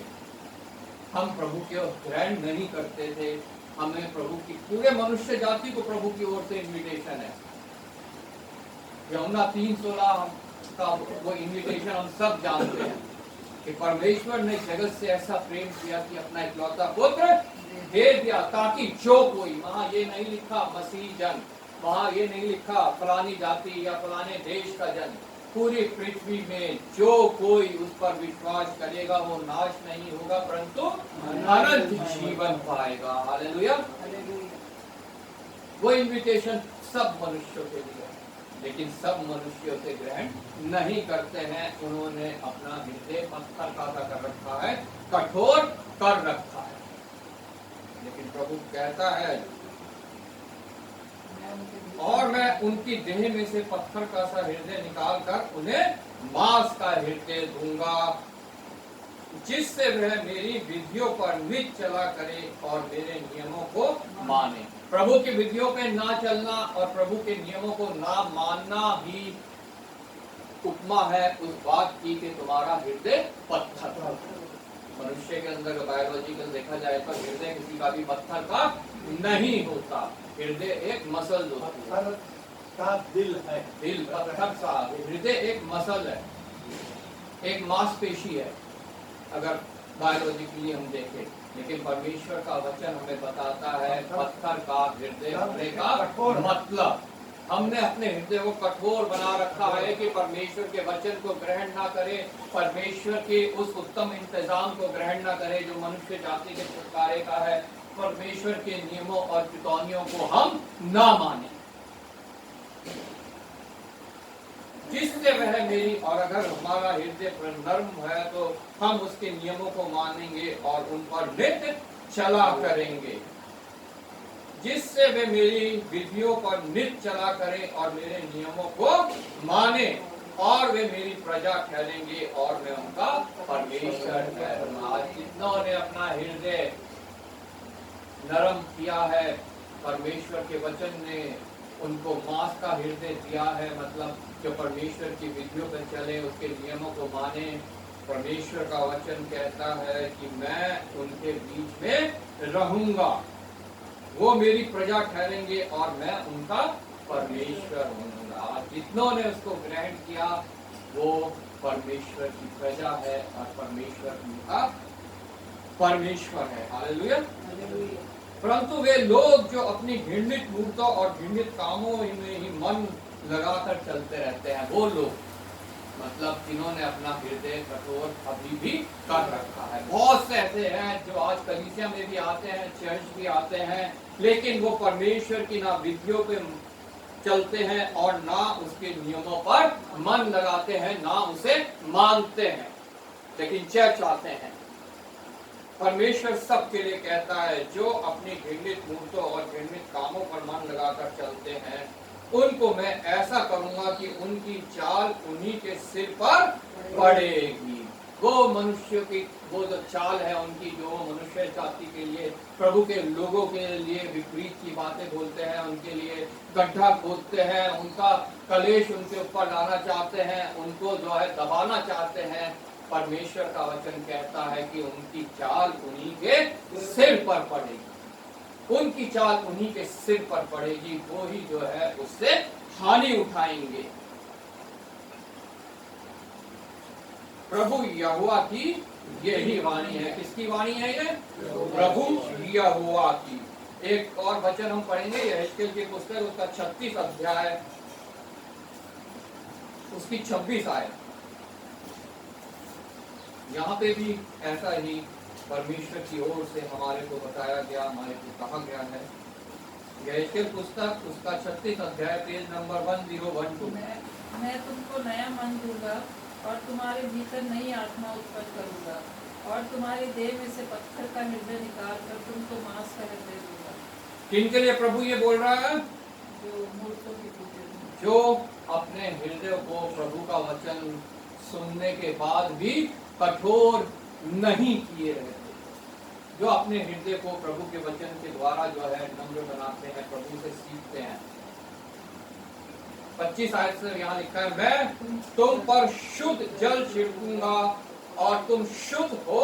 हम प्रभु के ग्रहण नहीं करते थे। हमें प्रभु की, पूरे मनुष्य जाति को प्रभु की ओर से इन्विटेशन है। यूहन्ना 3:16 का वो इन्विटेशन हम सब जानते हैं कि परमेश्वर ने जगत से ऐसा प्रेम किया कि अपना इकलौता पुत्र दे दिया, ताकि जो कोई, वहां ये नहीं लिखा मसीह जन, वहां ये नहीं लिखा फलानी जाति या फलाने देश का जन, पूरी पृथ्वी में जो कोई उस पर विश्वास करेगा वो नाश नहीं होगा परंतु अनंत जीवन पाएगा। हालेलुया। वो इनविटेशन सब मनुष्यों के लिए है, लेकिन सब मनुष्य उसे ग्रहण नहीं करते हैं। उन्होंने अपना हृदय पत्थर का कर रखा है, कठोर कर रखा है। लेकिन प्रभु कहता है और मैं उनकी देह में से पत्थर का सा हृदय निकाल कर उन्हें मांस का हृदय दूंगा, जिससे वह मेरी विधियों पर नित चला करे और मेरे नियमों को माने। प्रभु की विधियों पे ना चलना और प्रभु के नियमों को ना मानना ही उपमा है उस बात की कि तुम्हारा हृदय पत्थर। मनुष्य के अंदर बायोलॉजिकल देखा जाए तो हृदय किसी का भी पत्थर का नहीं होता। हृदय एक मसल होती है, का दिल है, दिल पत्थर सा। हृदय एक मसल है, एक मांसपेशी है अगर बायोलॉजिकली हम देखें। लेकिन परमेश्वर का वचन हमें बताता है पत्थर का हृदय होने का मतलब हमने अपने हृदय को कठोर बना रखा है कि परमेश्वर के वचन को ग्रहण ना करे, परमेश्वर के उस उत्तम इंतजाम को ग्रहण ना करे जो मनुष्य जाति के छुटकारे का है। परमेश्वर के नियमों और चेतावनियों को हम ना माने, जिससे वह मेरी, और अगर हमारा हृदय नर्म है तो हम उसके नियमों को मानेंगे और उन पर नित्य चला करेंगे, जिससे वे मेरी विधियों पर नित्य चला करें और मेरे नियमों को माने, और वे मेरी प्रजा ठहरेंगे और मैं उनका परमेश्वर ठहरूंगा। जितनों ने अपना हृदय नरम किया है, परमेश्वर के वचन ने उनको मांस का हृदय दिया है, मतलब जो परमेश्वर की विधियों पर चले, उसके नियमों को माने। परमेश्वर का वचन कहता है कि मैं उनके बीच में रहूंगा, वो मेरी प्रजा ठहरेंगे और मैं उनका परमेश्वर होऊंगा। जितनों ने उसको ग्रहण किया वो परमेश्वर की प्रजा है और परमेश्वर उनका परमेश्वर है। हालेलुया। परंतु वे लोग जो अपनी घृणित मूर्तों और घृणित कामों में ही मन लगाकर चलते रहते हैं, वो लोग मतलब जिन्होंने अपना हृदय कठोर अभी भी कर रखा है। बहुत से ऐसे हैं जो आज कलीसिया में भी आते हैं, चर्च भी आते हैं, लेकिन वो परमेश्वर की ना विधियों पे चलते हैं और ना उसके नियमों पर मन लगाते हैं, ना उसे मानते हैं, लेकिन चर्च आते हैं। परमेश्वर सबके लिए कहता है जो अपनी घृणित मूर्तों और घृणित कामों पर मन लगाकर चलते हैं, उनको मैं ऐसा करूंगा कि उनकी चाल उन्हीं के सिर पर पड़ेगी। वो मनुष्य की वो जो चाल है उनकी, जो मनुष्य जाति के लिए, प्रभु के लोगों के लिए विपरीत की बातें बोलते हैं, उनके लिए गड्ढा खोदते हैं, उनका कलेश उनके ऊपर लाना चाहते हैं, उनको जो है दबाना चाहते हैं। परमेश्वर का वचन कहता है कि उनकी चाल उन्हीं के सिर पर पड़ेगी, उनकी चाल उन्हीं के सिर पर पड़ेगी, वो ही जो है उससे हानि उठाएंगे। प्रभु यहोवा की यही वाणी है। किसकी वाणी है ये? प्रभु यहोवा की। एक और वचन हम पढ़ेंगे यहेजकेल की पुस्तक, उसका 36 अध्याय, उसकी 26 आयत। यहाँ पे भी ऐसा ही परमेश्वर की ओर से हमारे को बताया गया, हमारे को कहा गया है। यहेजकेल पुस्तक उसका 36 अध्याय, पेज नंबर 1012। मैं तुमको नया मन दूंगा और तुम्हारे भीतर नई आत्मा उत्पन्न करूंगा और तुम्हारे देह में से पत्थर का हृदय निकाल कर तुमको मांस का हृदय दूंगा। किनके लिए प्रभु ये बोल रहा है? जो मूर्तों की पूजा, जो अपने हृदय को प्रभु का वचन सुनने के बाद भी कठोर नहीं किए रहते, जो अपने हृदय को प्रभु के वचन के द्वारा जो है नम्र बनाते हैं, प्रभु से सीखते हैं। 25 आयत से यहाँ लिखा है, मैं तुम पर शुद्ध जल छिड़कूंगा और तुम शुद्ध हो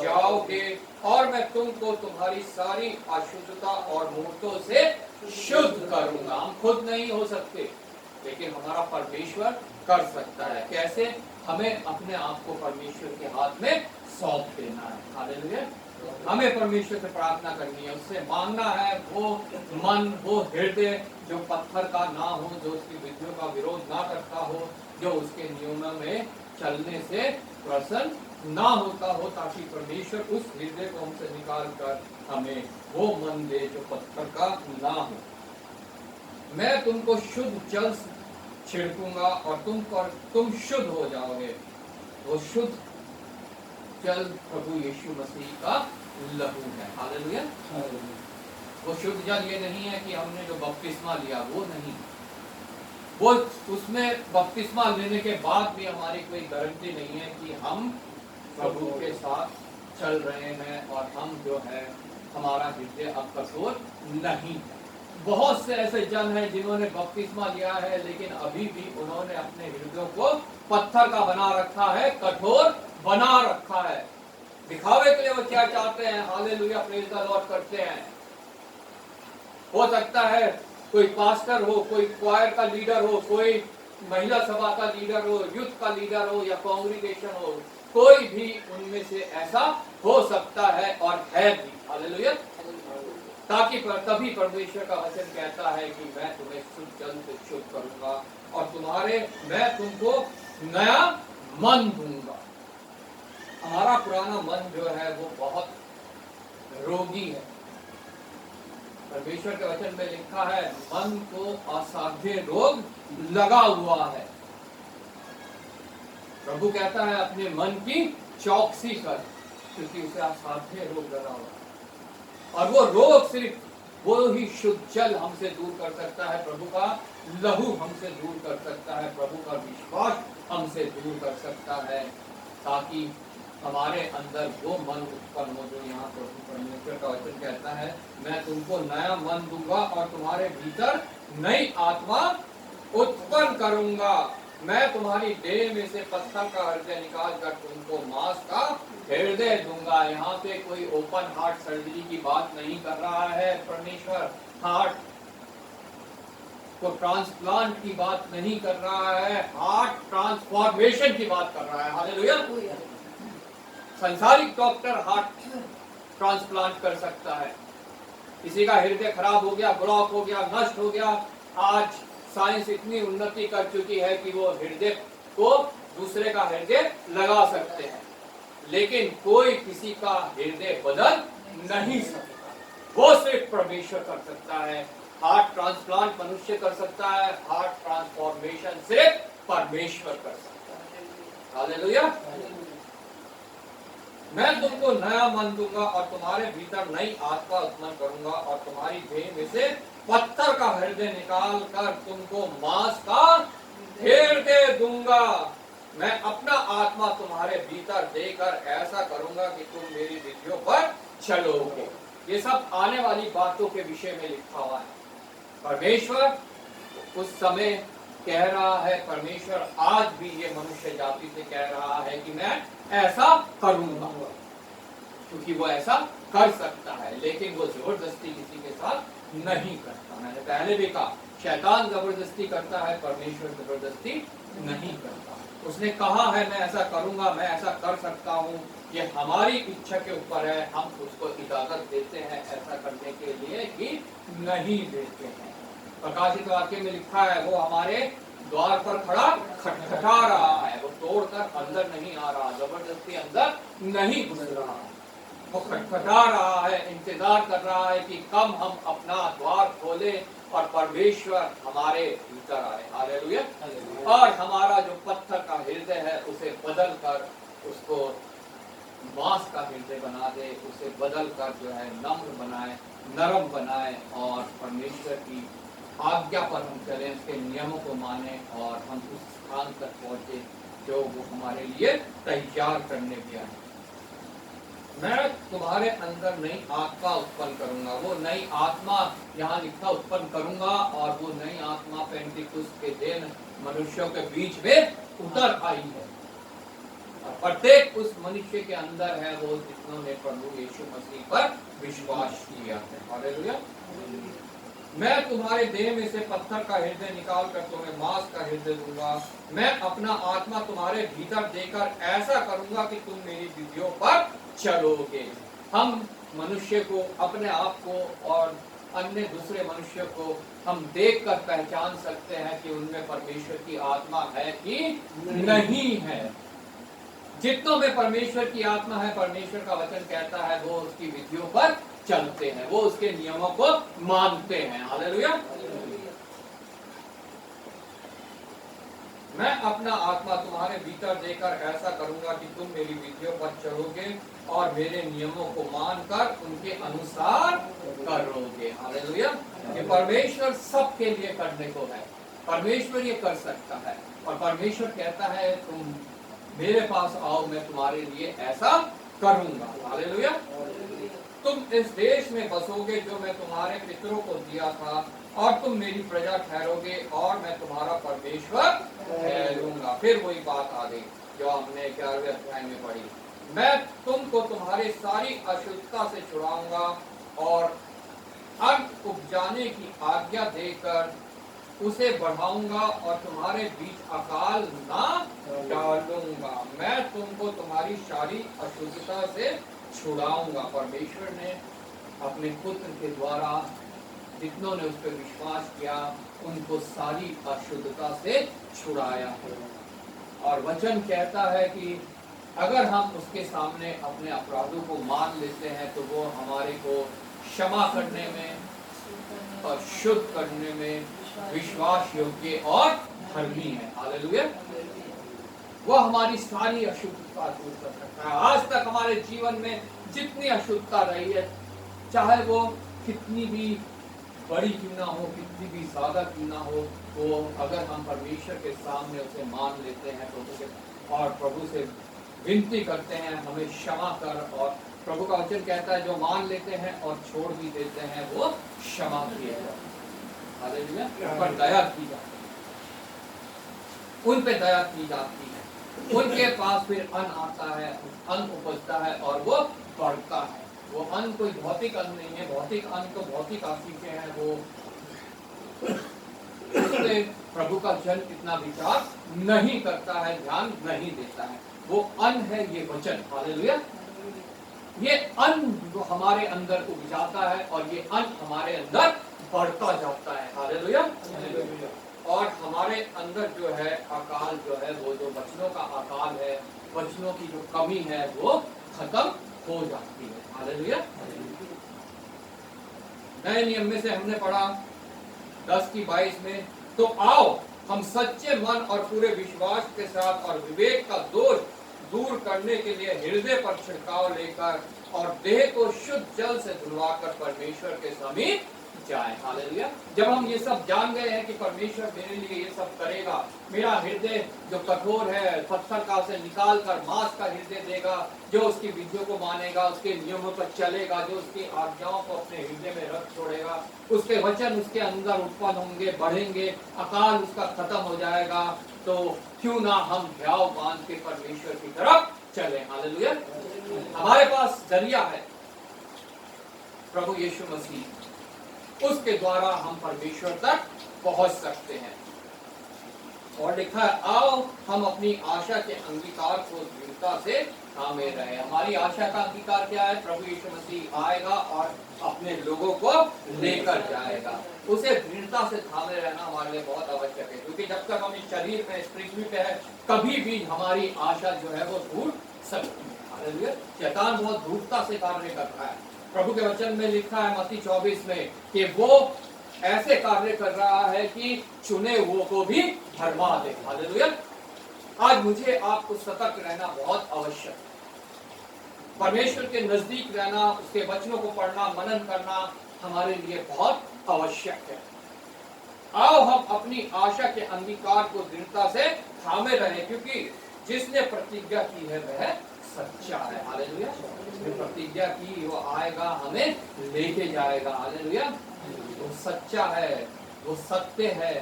जाओगे और मैं तुमको तुम्हारी सारी अशुद्धता और मूर्तों से शुद्ध करूंगा। हम खुद नहीं हो सकते, लेकिन हमारा परमेश्वर कर सकता है। कैसे? हमें अपने आप को परमेश्वर के हाथ में सौंप देना है। हालेलुया। हमें परमेश्वर से प्रार्थना करनी है, उससे मांगना है वो मन, वो हृदय जो पत्थर का ना हो, जो उसकी विधियों का विरोध ना करता हो, जो उसके नियमों में चलने से प्रसन्न ना होता हो, ताकि परमेश्वर उस हृदय को हमसे निकाल कर हमें वो मन दे जो पत्थर का ना हो। मैं तुमको शुद्ध जल छिड़कूंगा और तुम शुद्ध हो जाओगे। वो शुद्ध जल प्रभु यीशु मसीह का लहू है। हालेलुया। वो शुद्ध जल ये नहीं है कि हमने जो बपतिस्मा लिया, वो नहीं। वो उसमें बपतिस्मा लेने के बाद भी हमारी कोई गारंटी नहीं है कि हम प्रभु के साथ चल रहे हैं और हम जो है हमारा हृदय अब कठोर नहीं है। बहुत से ऐसे जन हैं जिन्होंने बपतिस्मा लिया है, लेकिन अभी भी उन्होंने अपने हृदयों को पत्थर का बना रखा है, कठोर बना रखा है। दिखावे के लिए वो क्या चाहते हैं? हालेलुया, प्रेज़ द लॉर्ड करते हैं। हो सकता है कोई पास्टर हो, कोई क्वायर का लीडर हो, कोई महिला सभा का लीडर हो, यूथ का लीडर हो या कांग्रीगेशन हो, कोई भी उनमें से ऐसा हो सकता है और है भी। हालेलुया। ताकि तभी परमेश्वर का वचन कहता है कि मैं तुम्हें शुद्ध जल से शुद्ध करूंगा और मैं तुमको नया मन दूंगा। हमारा पुराना मन जो है वो बहुत रोगी है। परमेश्वर के वचन में लिखा है, मन को असाध्य रोग लगा हुआ है। प्रभु कहता है अपने मन की चौकसी कर, क्योंकि उसे असाध्य रोग लगा हुआ है। और वो रोग सिर्फ वो ही शुद्ध जल हमसे दूर कर सकता है, प्रभु का लहू हमसे दूर कर सकता है, प्रभु का विश्वास हमसे दूर कर सकता है, ताकि हमारे अंदर वो मन उत्पन्न हो जो यहाँ प्रभु परमेश्वर का वचन कहता है, मैं तुमको नया मन दूंगा और तुम्हारे भीतर नई आत्मा उत्पन्न करूंगा। मैं तुम्हारी देह में से पत्थर का हृदय निकाल कर तुमको मांस का हृदय दूंगा। यहाँ पे कोई ओपन हार्ट सर्जरी की बात नहीं कर रहा है परमेश्वर, हार्ट को ट्रांसप्लांट की बात नहीं कर रहा है, हार्ट ट्रांसफॉर्मेशन की बात कर रहा है। हालेलुया। संसारिक डॉक्टर हार्ट ट्रांसप्लांट कर सकता है। किसी का हृदय खराब हो गया, ब्लॉक हो गया, नष्ट हो गया, आज साइंस इतनी उन्नति कर चुकी है कि वो हृदय को दूसरे का हृदय लगा सकते हैं, लेकिन कोई किसी का हृदय बदल नहीं सकता। वो सिर्फ परमेश्वर कर सकता है। हार्ट ट्रांसप्लांट मनुष्य कर सकता है, हार्ट ट्रांसफॉर्मेशन सिर्फ परमेश्वर कर सकता है। हालेलुया। मैं तुमको नया मन दूंगा और तुम्हारे भीतर नई आत्मा उत्पन्न करूंगा और तुम्हारी देह में से पत्थर का हृदय निकाल कर तुमको मांस का हृदय दूंगा। मैं अपना आत्मा तुम्हारे भीतर देकर ऐसा करूंगा कि तुम मेरी विधियों पर चलोगे। ये सब आने वाली बातों के विषय में लिखा हुआ है। परमेश्वर उस समय कह रहा है, परमेश्वर आज भी ये मनुष्य जाति से कह रहा है कि मैं ऐसा करूंगा, क्योंकि वो ऐसा कर सकता है, लेकिन वो जबरदस्ती किसी के साथ नहीं करता। मैंने पहले भी कहा, शैतान जबरदस्ती करता है, परमेश्वर जबरदस्ती नहीं करता। उसने कहा है मैं ऐसा करूंगा, मैं ऐसा कर सकता हूँ, ये हमारी इच्छा के ऊपर है। हम उसको इजाजत देते हैं ऐसा करने के लिए कि नहीं देते हैं। प्रकाशित वाक्य में लिखा है, वो हमारे द्वार पर खड़ा खटखटा रहा है, वो तोड़कर अंदर नहीं आ रहा, जबरदस्ती अंदर नहीं घुस रहा, वो खटखटा रहा है, इंतजार कर रहा है कि कब हम अपना द्वार खोले और परमेश्वर हमारे भीतर आए। हालेलुया। और हमारा जो पत्थर का हृदय है उसे बदल कर उसको मांस का हृदय बना दे, उसे बदल कर जो है नम्र बनाए, नरम बनाए और परमेश्वर की आज्ञा पर हम चलें, उसके नियमों को माने और हम उस स्थान तक पहुंचे जो वो हमारे लिए तैयार करने गया है। मैं तुम्हारे अंदर नई आत्मा उत्पन्न करूंगा। वो नई आत्मा यहाँ लिखा उत्पन्न करूंगा, और वो नई आत्मा पेंटिकुस्त के दिन मनुष्यों के बीच में उतर आई है। और प्रत्येक उस मनुष्य के अंदर है वो जिन्होंने प्रभु यीशु मसीह पर विश्वास किया है। हालेलुया। मैं तुम्हारे देह में से पत्थर का हृदय निकाल कर तुम्हें मांस का हृदय दूंगा। मैं अपना आत्मा तुम्हारे भीतर देकर ऐसा करूंगा कि तुम मेरी विधियों पर चलोगे। हम मनुष्य को, अपने आप को और अन्य दूसरे मनुष्य को हम देखकर पहचान सकते हैं कि उनमें परमेश्वर की आत्मा है कि नहीं है। जितनों में परमेश्वर की आत्मा है, परमेश्वर का वचन कहता है वो उसकी विधियों पर चलते हैं, वो उसके नियमों को मानते हैं। हालेलुया। मैं अपना आत्मा तुम्हारे भीतर देकर ऐसा करूंगा कि तुम मेरी विधियों पर चलोगे और मेरे नियमों को मानकर उनके अनुसार करोगे। हालेलुया। ये परमेश्वर सबके लिए करने को है, परमेश्वर ये कर सकता है। और परमेश्वर कहता है तुम मेरे पास आओ, मैं तुम्हारे लिए ऐसा करूंगा। हालेलुया। तुम इस देश में बसोगे जो मैं तुम्हारे पितरों को दिया था, और तुम मेरी प्रजा ठहरोगे और मैं तुम्हारा परमेश्वर ठहरूंगा। फिर वही बात आ गई जो हमने 11वें अध्याय में पढ़ी। मैं तुमको तुम्हारे सारी अशुद्धता से छुड़ाऊंगा और अन्न उपजाने की आज्ञा देकर उसे बढ़ाऊंगा और तुम्हारे बीच अकाल ना डालूंगा। मैं तुमको तुम्हारी सारी अशुद्धता से छुड़ाऊंगा। परमेश्वर ने अपने पुत्र के द्वारा जितनों ने उस पर विश्वास किया उनको सारी अशुद्धता से छुड़ाया है। और वचन कहता है कि अगर हम उसके सामने अपने अपराधों को मान लेते हैं तो वो हमारे को क्षमा करने में और शुद्ध करने में विश्वास योग्य और धर्मी है। हालेलुया। वो हमारी सारी अशुद्धता दूर कर सकता है। आज तक हमारे जीवन में जितनी अशुद्धता रही है, चाहे वो कितनी भी बड़ी क्यों ना हो, कितनी भी ज्यादा क्यों ना हो, वो अगर हम परमेश्वर के सामने उसे मान लेते हैं तो उसे और प्रभु से विनती करते हैं हमें क्षमा कर। और प्रभु का वचन कहता है जो मान लेते हैं और छोड़ भी देते हैं वो क्षमा किए जाते हैं। हालेलुया। उन पर दया की जाती है, उन पे दया की जाती है। उनके पास फिर अन्न आता है, अन्न उपजता है और वो बढ़ता है। वो अन्न कोई भौतिक अन्न नहीं है। भौतिक अन्न तो भौतिक आशीषें हैं, वो उससे प्रभु का जन इतना विचार नहीं करता है, ध्यान नहीं देता है। वो अन्न है ये वचन। हालेलुया। ये अन्न जो हमारे अंदर उपजाता है और ये अन्न हमारे अंदर बढ़ता जाता है। हालेलुया। और हमारे अंदर जो है अकाल जो है, वो जो वचनों का अकाल है, वचनों की जो कमी है वो खत्म हो जाती है। हालेलुया। नए नियम में से हमने पढ़ा 10:22 में, तो आओ हम सच्चे मन और पूरे विश्वास के साथ और विवेक का दोष दूर करने के लिए हृदय पर छिड़काव लेकर और देह को शुद्ध जल से धुलवाकर परमेश्वर के समीप जाए। हालेलुया। जब हम ये सब जान गए हैं कि परमेश्वर मेरे लिए ये सब करेगा, मेरा हृदय जो कठोर है पत्थर का से निकाल कर मांस का हृदय देगा, जो उसकी विधियों को मानेगा, उसके नियमों पर चलेगा, जो उसकी आज्ञाओं को अपने हृदय में रख छोड़ेगा, उसके वचन उसके अंदर उत्पन्न होंगे, बढ़ेंगे, अकाल उसका खत्म हो जाएगा। तो क्यों ना हम भ्याव बांध के परमेश्वर की तरफ चले। हालेलुया। हमारे पास जरिया है प्रभु यीशु मसीह, उसके द्वारा हम परमेश्वर तक पहुंच सकते हैं। और लिखा है आओ हम अपनी आशा के अंगीकार को दृढ़ता से थामे रहे। हमारी आशा का अंगीकार क्या है? प्रभु यीशु मसीह आएगा और अपने लोगों को लेकर जाएगा। उसे दृढ़ता से थामे रहना हमारे लिए बहुत आवश्यक है, क्योंकि जब तक हम इस शरीर में, इस पृथ्वी पे है, कभी भी हमारी आशा जो है वो टूट सकती है। हालेलुया। शैतान बहुत धूर्तता से कार्य करता है। प्रभु के वचन में लिखा है मत्ती 24 में कि वो ऐसे कार्य कर रहा है कि चुने हुओं को भी भरमा दे। हालेलुया। आज मुझे आपको सतर्क रहना बहुत आवश्यक है। परमेश्वर के नजदीक रहना, उसके वचनों को पढ़ना, मनन करना हमारे लिए बहुत आवश्यक है। आओ हम अपनी आशा के अंगीकार को दृढ़ता से थामे रहे, क्योंकि जिसने प्रतिज्ञा की है वह सच्चा है। हालेलुया। जो प्रतिज्ञा की वो आएगा, हमें लेके जाएगा। हालेलुया। वो सच्चा है, वो सत्य है,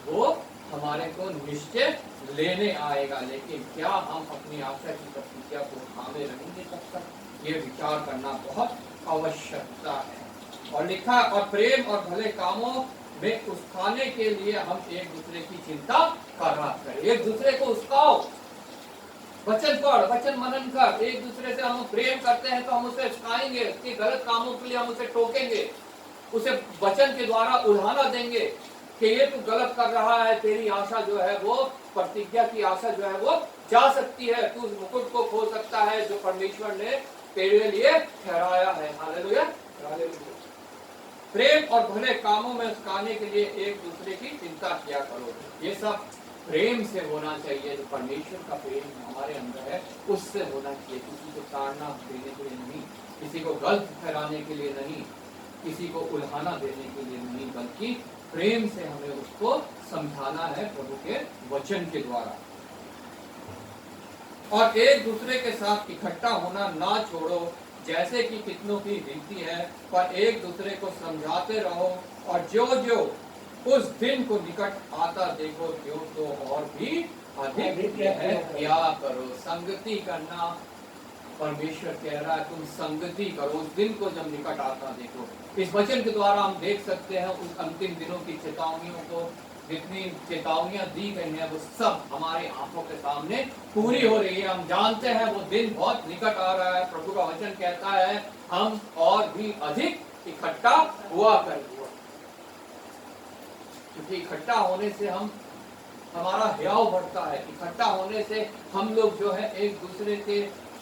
वो हमारे को निश्चय लेने आएगा। लेकिन क्या हम अपनी आशा की प्रतिज्ञा को थामे रहेंगे तब तक? ये विचार करना बहुत आवश्यकता है। और लिखा और प्रेम और भले कामों में उस्काने के लिए हम एक दूसरे की चिंता करना करें। एक दूसरे को उस्काओ, वचन पढ़, वचन मनन कर। एक दूसरे से हम प्रेम करते हैं तो हम उसे उस्काएंगे, उसके गलत कामों के लिए हम उसे टोकेंगे। उसे वचन के द्वारा उल्हाना देंगे कि ये तू गलत कर रहा है, तेरी आशा जो है वो, प्रतिज्ञा की आशा जो है वो जा सकती है, तू उस मुकुट को खो सकता है जो परमेश्वर ने तेरे लिए ठहराया है। हालेलुया। प्रेम और भले कामों में उसकाने के लिए एक दूसरे की चिंता किया करो। ये सब प्रेम से होना चाहिए, जो परमेश्वर का प्रेम हमारे अंदर है उससे होना चाहिए। किसी को ताड़ना देने के लिए नहीं, किसी को गलत ठहराने के लिए नहीं, किसी को उल्हाना देने के लिए नहीं, बल्कि प्रेम से हमें उसको समझाना है प्रभु के वचन के द्वारा। और एक दूसरे के साथ इकट्ठा होना ना छोड़ो, जैसे कि कितनों की रीति है, पर एक दूसरे को समझाते रहो, और जो जो उस दिन को निकट आता देखो, क्यों तो और भी अधिक किया करो। संगति करना, परमेश्वर कह रहा है तुम संगति करो उस दिन को जब निकट आता देखो। इस वचन के द्वारा हम देख सकते हैं उस अंतिम दिनों की चेतावनियों को, जितनी चेतावनियां दी गई हैं वो सब हमारे आंखों के सामने पूरी हो रही है। हम जानते हैं वो दिन बहुत निकट आ रहा है। प्रभु का वचन कहता है हम और भी अधिक इकट्ठा हुआ करेंगे, क्योंकि इकट्ठा होने से हमारा हयाव बढ़ता है। इकट्ठा होने से हम लोग जो है एक दूसरे के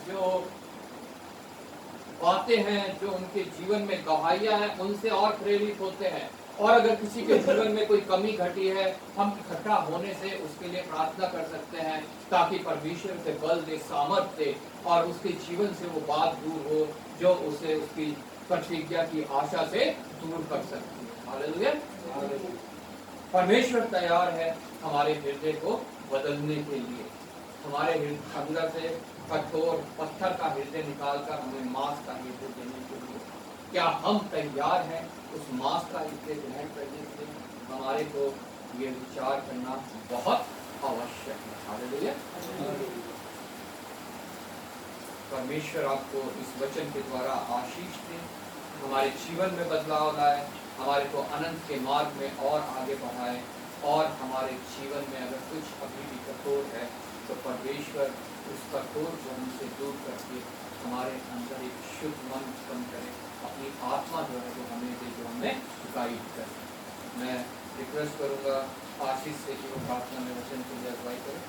जो बातें हैं, जो उनके जीवन में गवाहियां हैं, उनसे और प्रेरित होते हैं। और अगर किसी के जीवन में कोई कमी घटी है, हम इकट्ठा होने से उसके लिए प्रार्थना कर सकते हैं, ताकि परमेश्वर से बल दे, सामर्थ दे, और उसके जीवन से वो बात दूर हो जो उसे उसकी प्रतिज्ञा की आशा से दूर कर सकती है। हालेलुया। परमेश्वर तैयार है हमारे हृदय को बदलने के लिए, हमारे अंदर से कठोर पत्थर का हृदय निकालकर हमें मांस का हृदय देने के लिए। क्या हम तैयार हैं उस मांस का हृदय ग्रहण करने के लिए? हमारे को ये विचार करना बहुत आवश्यक है। हालेलुया। परमेश्वर आपको इस वचन के द्वारा आशीष दे, हमारे जीवन में बदलाव लाए, हमारे को अनंत के मार्ग में और आगे बढ़ाए, और हमारे जीवन में अगर कुछ अभी भी कठोर है तो परमेश्वर उस कठोर को हमसे दूर करके हमारे अंदर एक शुद्ध मन उत्पन्न करे, अपनी आत्मा जो है वो हमें दे, जो हमें गाइड करे। मैं रिक्वेस्ट करूँगा आशीष से कि वो प्रार्थना में वचन के लिए अगुवाई करें।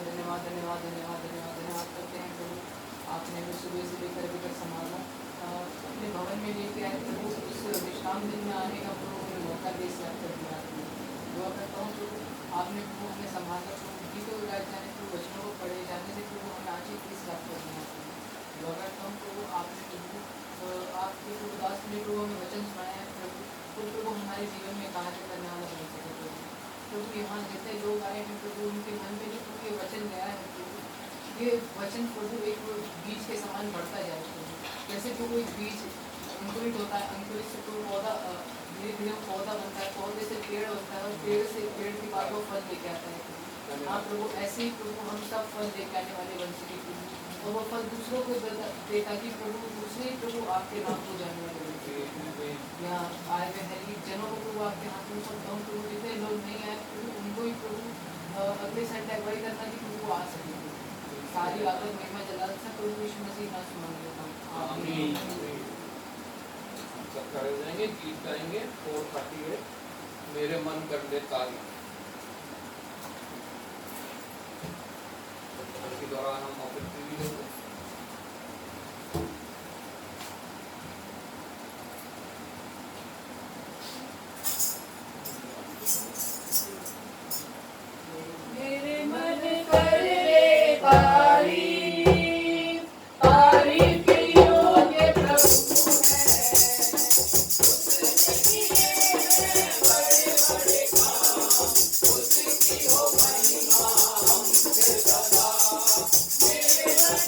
धन्यवाद धन्यवाद धन्यवाद धन्यवाद धन्यवाद करते हैं प्रभु, आपने हमें सुबह से लेकर अभी तक संभाला, अपने भवन में लेके आए प्रभु, उस विश्राम दिन में आने का प्रभु हमें मौका दे कर दिया। दुआ करता हूँ प्रभु, आपने प्रभु हमें संभाला, प्रभु गीतों को गाए जाने, प्रभु वचनों को पढ़े जाने से प्रभु हमें आज ही इस बात कर दिया। दुआ करता हूँ प्रभु, आपने प्रभु आपके प्रभु दास ने प्रभु हमें वचन सुनाया है प्रभु, तो प्रभु हमारे जीवन में कार्य करने वाला बन सके प्रभु। यहाँ जितने लोग आए हैं प्रभु, उनके मन में जो प्रभु ये वचन गया है प्रभु, ये वचन प्रभु एक बीज के समान बढ़ता जाए प्रभु। जैसे प्रभु एक बीज अंकुरित होता है, अंकुरित से प्रभु पौधा धीरे धीरे पौधा बनता है, पौधे से पेड़ बनता है, और पेड़ से पेड़ के बाद वो फल लेके आता है प्रभु। हाँ प्रभु, ऐसे ही प्रभु हम सब फल लेके आने वाले बन सके प्रभु, और वो फल दूसरों को दे, ताकि प्रभु दूसरे प्रभु आपके नाम को जाने वाले बन सके। यहाँ आए हुए हर जनों को प्रभु आपके हाथ में सौंपता हूँ प्रभु, जितने लोग नहीं आए प्रभु उनको ही प्रभु अगले संडे अगवाई करना कि प्रभु आ सके। सारी आदत महिमा जलाल से प्रभु यीशु मसीह नाम से मांग लेता हूँ, आमीन। सब खड़े हो जाएंगे, गीत गाएंगे 438 मेरे मन कर ले तारीफ। इसके दौरान हम अपॉर्चुनिटी देंगे। मेरे मन कर ले तारीफ, तारीफ के योग्य प्रभु है, बड़े बड़े काम उसकी हो महिमा हमसे सदा। मेरे मन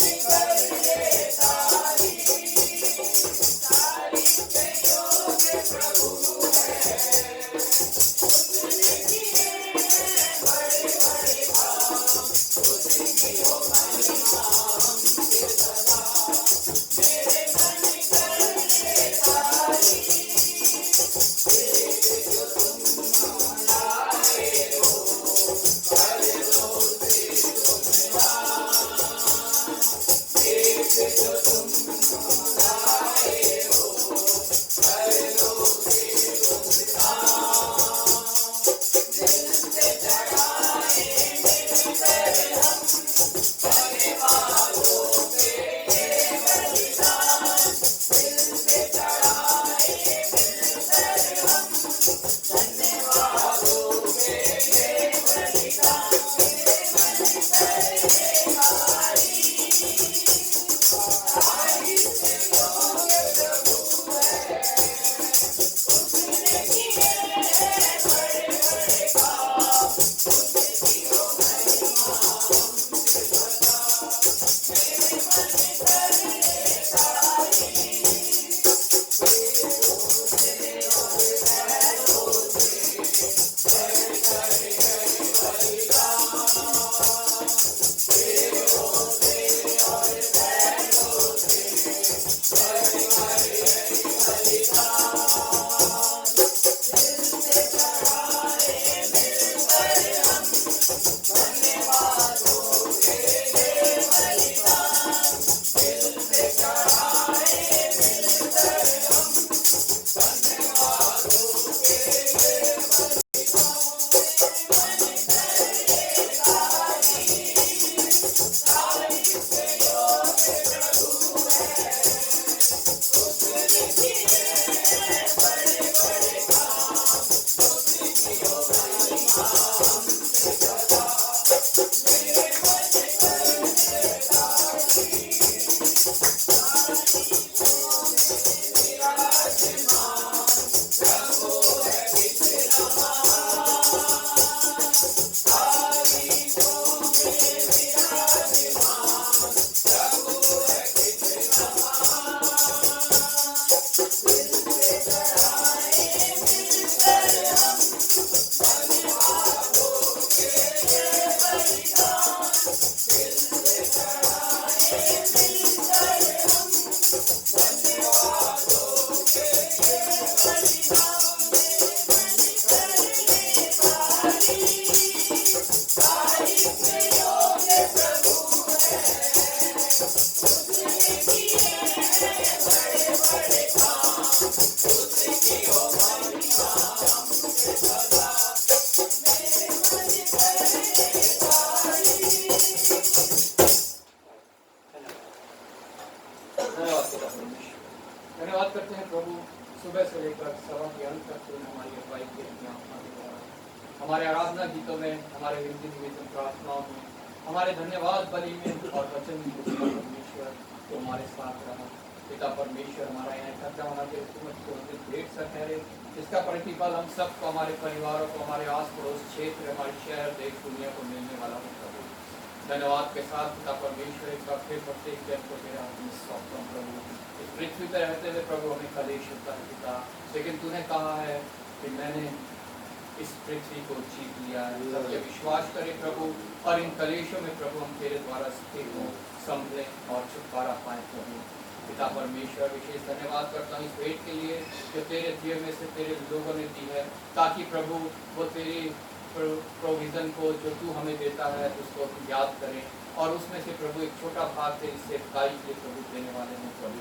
पिता परमेश्वर। धन्यवाद करते हैं प्रभु, सुबह से लेकर सभा के अंत तक तूने हमारी अगुवाई की अपनी आत्मा के द्वारा, हमारे आराधना गीतों में, हमारे हिंदी निवेदन प्रार्थनाओं में, हमारे धन्यवाद बलि में और वचन में परमेश्वर तो हमारे साथ रहा। पिता परमेश्वर, हमारा यहाँ इकट्ठा होना के को भेंट सा ठहरे, इसका प्रतिफल हम सबको, हमारे परिवारों को, हमारे आस पड़ोस क्षेत्र, हमारे शहर, देश, दुनिया को मिलने वाला हो प्रभु। धन्यवाद के साथ पिता परमेश्वर एक बार फिर प्रत्येक जन को तेरा हाथ सौंपता हूं प्रभु। इस पृथ्वी पर रहते हुए प्रभु हमें कलेश होता है पिता, लेकिन तूने कहा है कि मैंने इस पृथ्वी को जीत लिया है। सब ये विश्वास करें प्रभु, और इन कलेशों में प्रभु हम तेरे द्वारा स्थिर हो, संभले और छुटकारा पाए प्रभु। पिता परमेश्वर, विशेष धन्यवाद करता हूँ इस भेंट के लिए जो तेरे दिए में से तेरे लोगों ने दी है, ताकि प्रभु वो तेरी प्रोविजन को जो तू हमें देता है उसको याद करें, और उसमें से प्रभु एक छोटा भाग तेरी सेवकाई के प्रभु देने वाले हैं प्रभु।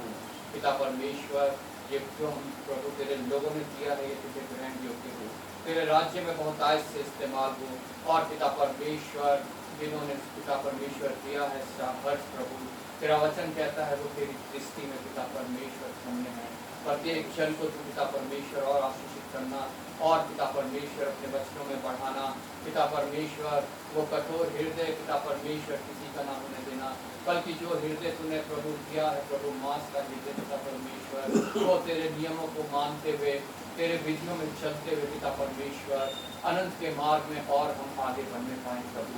पिता परमेश्वर, ये जो हम प्रभु तेरे लोगों ने दिया है, ये तुझे ग्रहण योग्य हो, तेरे राज्य में बहुतायत से इस्तेमाल हो। और पिता परमेश्वर, जिन्होंने पिता परमेश्वर दिया है सामर्थ प्रभु, तेरा वचन कहता है वो तेरी दृष्टि में पिता परमेश्वर सामने है। प्रत्येक जन को तू पिता परमेश्वर और आशीषित करना, और पिता परमेश्वर अपने वचनों में बढ़ाना। पिता परमेश्वर, वो कठोर हृदय पिता परमेश्वर किसी का ना होने देना, बल्कि जो हृदय तूने प्रभु दिया है प्रभु, मांस का हृदय पिता परमेश्वर, वो तेरे नियमों को मानते हुए, तेरे विधियों में चलते हुए पिता परमेश्वर अनंत के मार्ग में और हम आगे बढ़ने पाएं प्रभु।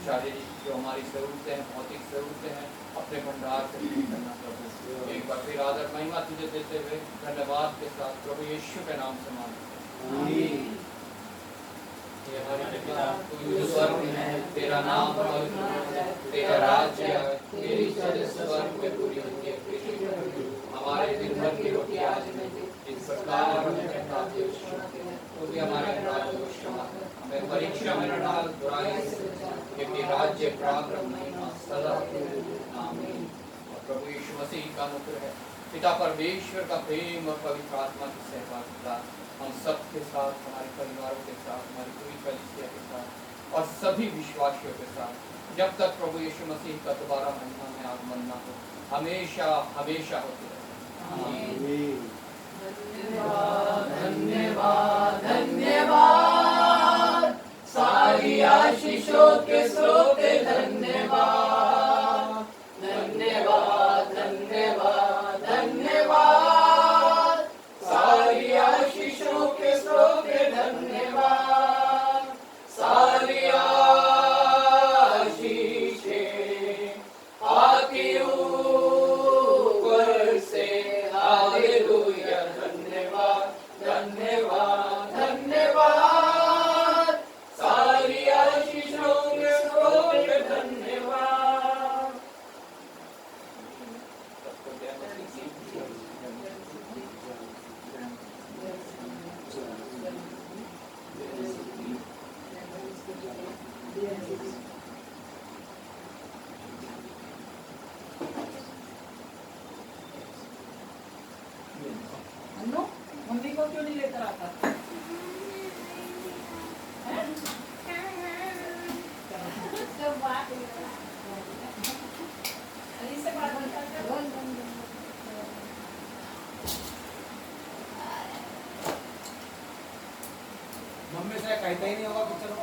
शारीरिक जो हमारी ज़रूरतें हैं, भौतिक ज़रूरतें हैं, अपने भंडार से पूरी करना प्रभु। एक बार फिर आदर महिमा तुझे देते हुए धन्यवाद के साथ प्रभु यीशु के नाम से मांगते हैं। हे हमारे पिता, तू स्वर्ग में है, तेरा नाम पवित्र हो, तेरा राज्य आए, तेरी इच्छा स्वर्ग में पूरी होती है पृथ्वी पर। हमारे दिन भर की रोटी आज हमें दे, इस प्रकार हमें अपराध तो भी हमारे अपराध को क्षमा कर, हमें परीक्षा में न डाल, बुराई से बचा, क्योंकि राज्य, पराक्रम, महिमा सदा तेरे आमीन। और प्रभु यीशु मसीह का अनुग्रह है, पिता परमेश्वर का प्रेम और पवित्र आत्मा की सहभागिता हम सबके साथ, हमारे परिवारों के साथ, हमारी पूरी कलीसिया के साथ और सभी विश्वासियों के साथ, जब तक प्रभु यीशु मसीह का दोबारा महिमा में आगमन न हो, हमेशा हमेशा होते रहे। आमीन। धन्यवाद धन्यवाद धन्यवाद, सारी आशीषों के स्रोत धन्यवाद। धन्यवाद धन्यवाद धन्यवाद, सारी आशीषों के स्रोत धन्यवाद। सारी आशीषें आती ऊपर से, हालेलुया। धन्यवाद धन्यवाद धन्यवाद, सारी आशीषों के स्रोत धन्यवाद। अन्नू, मम्मी को क्यों नहीं लेकर आता? अली से बात मम्मी से कहता ही नहीं होगा कि चलो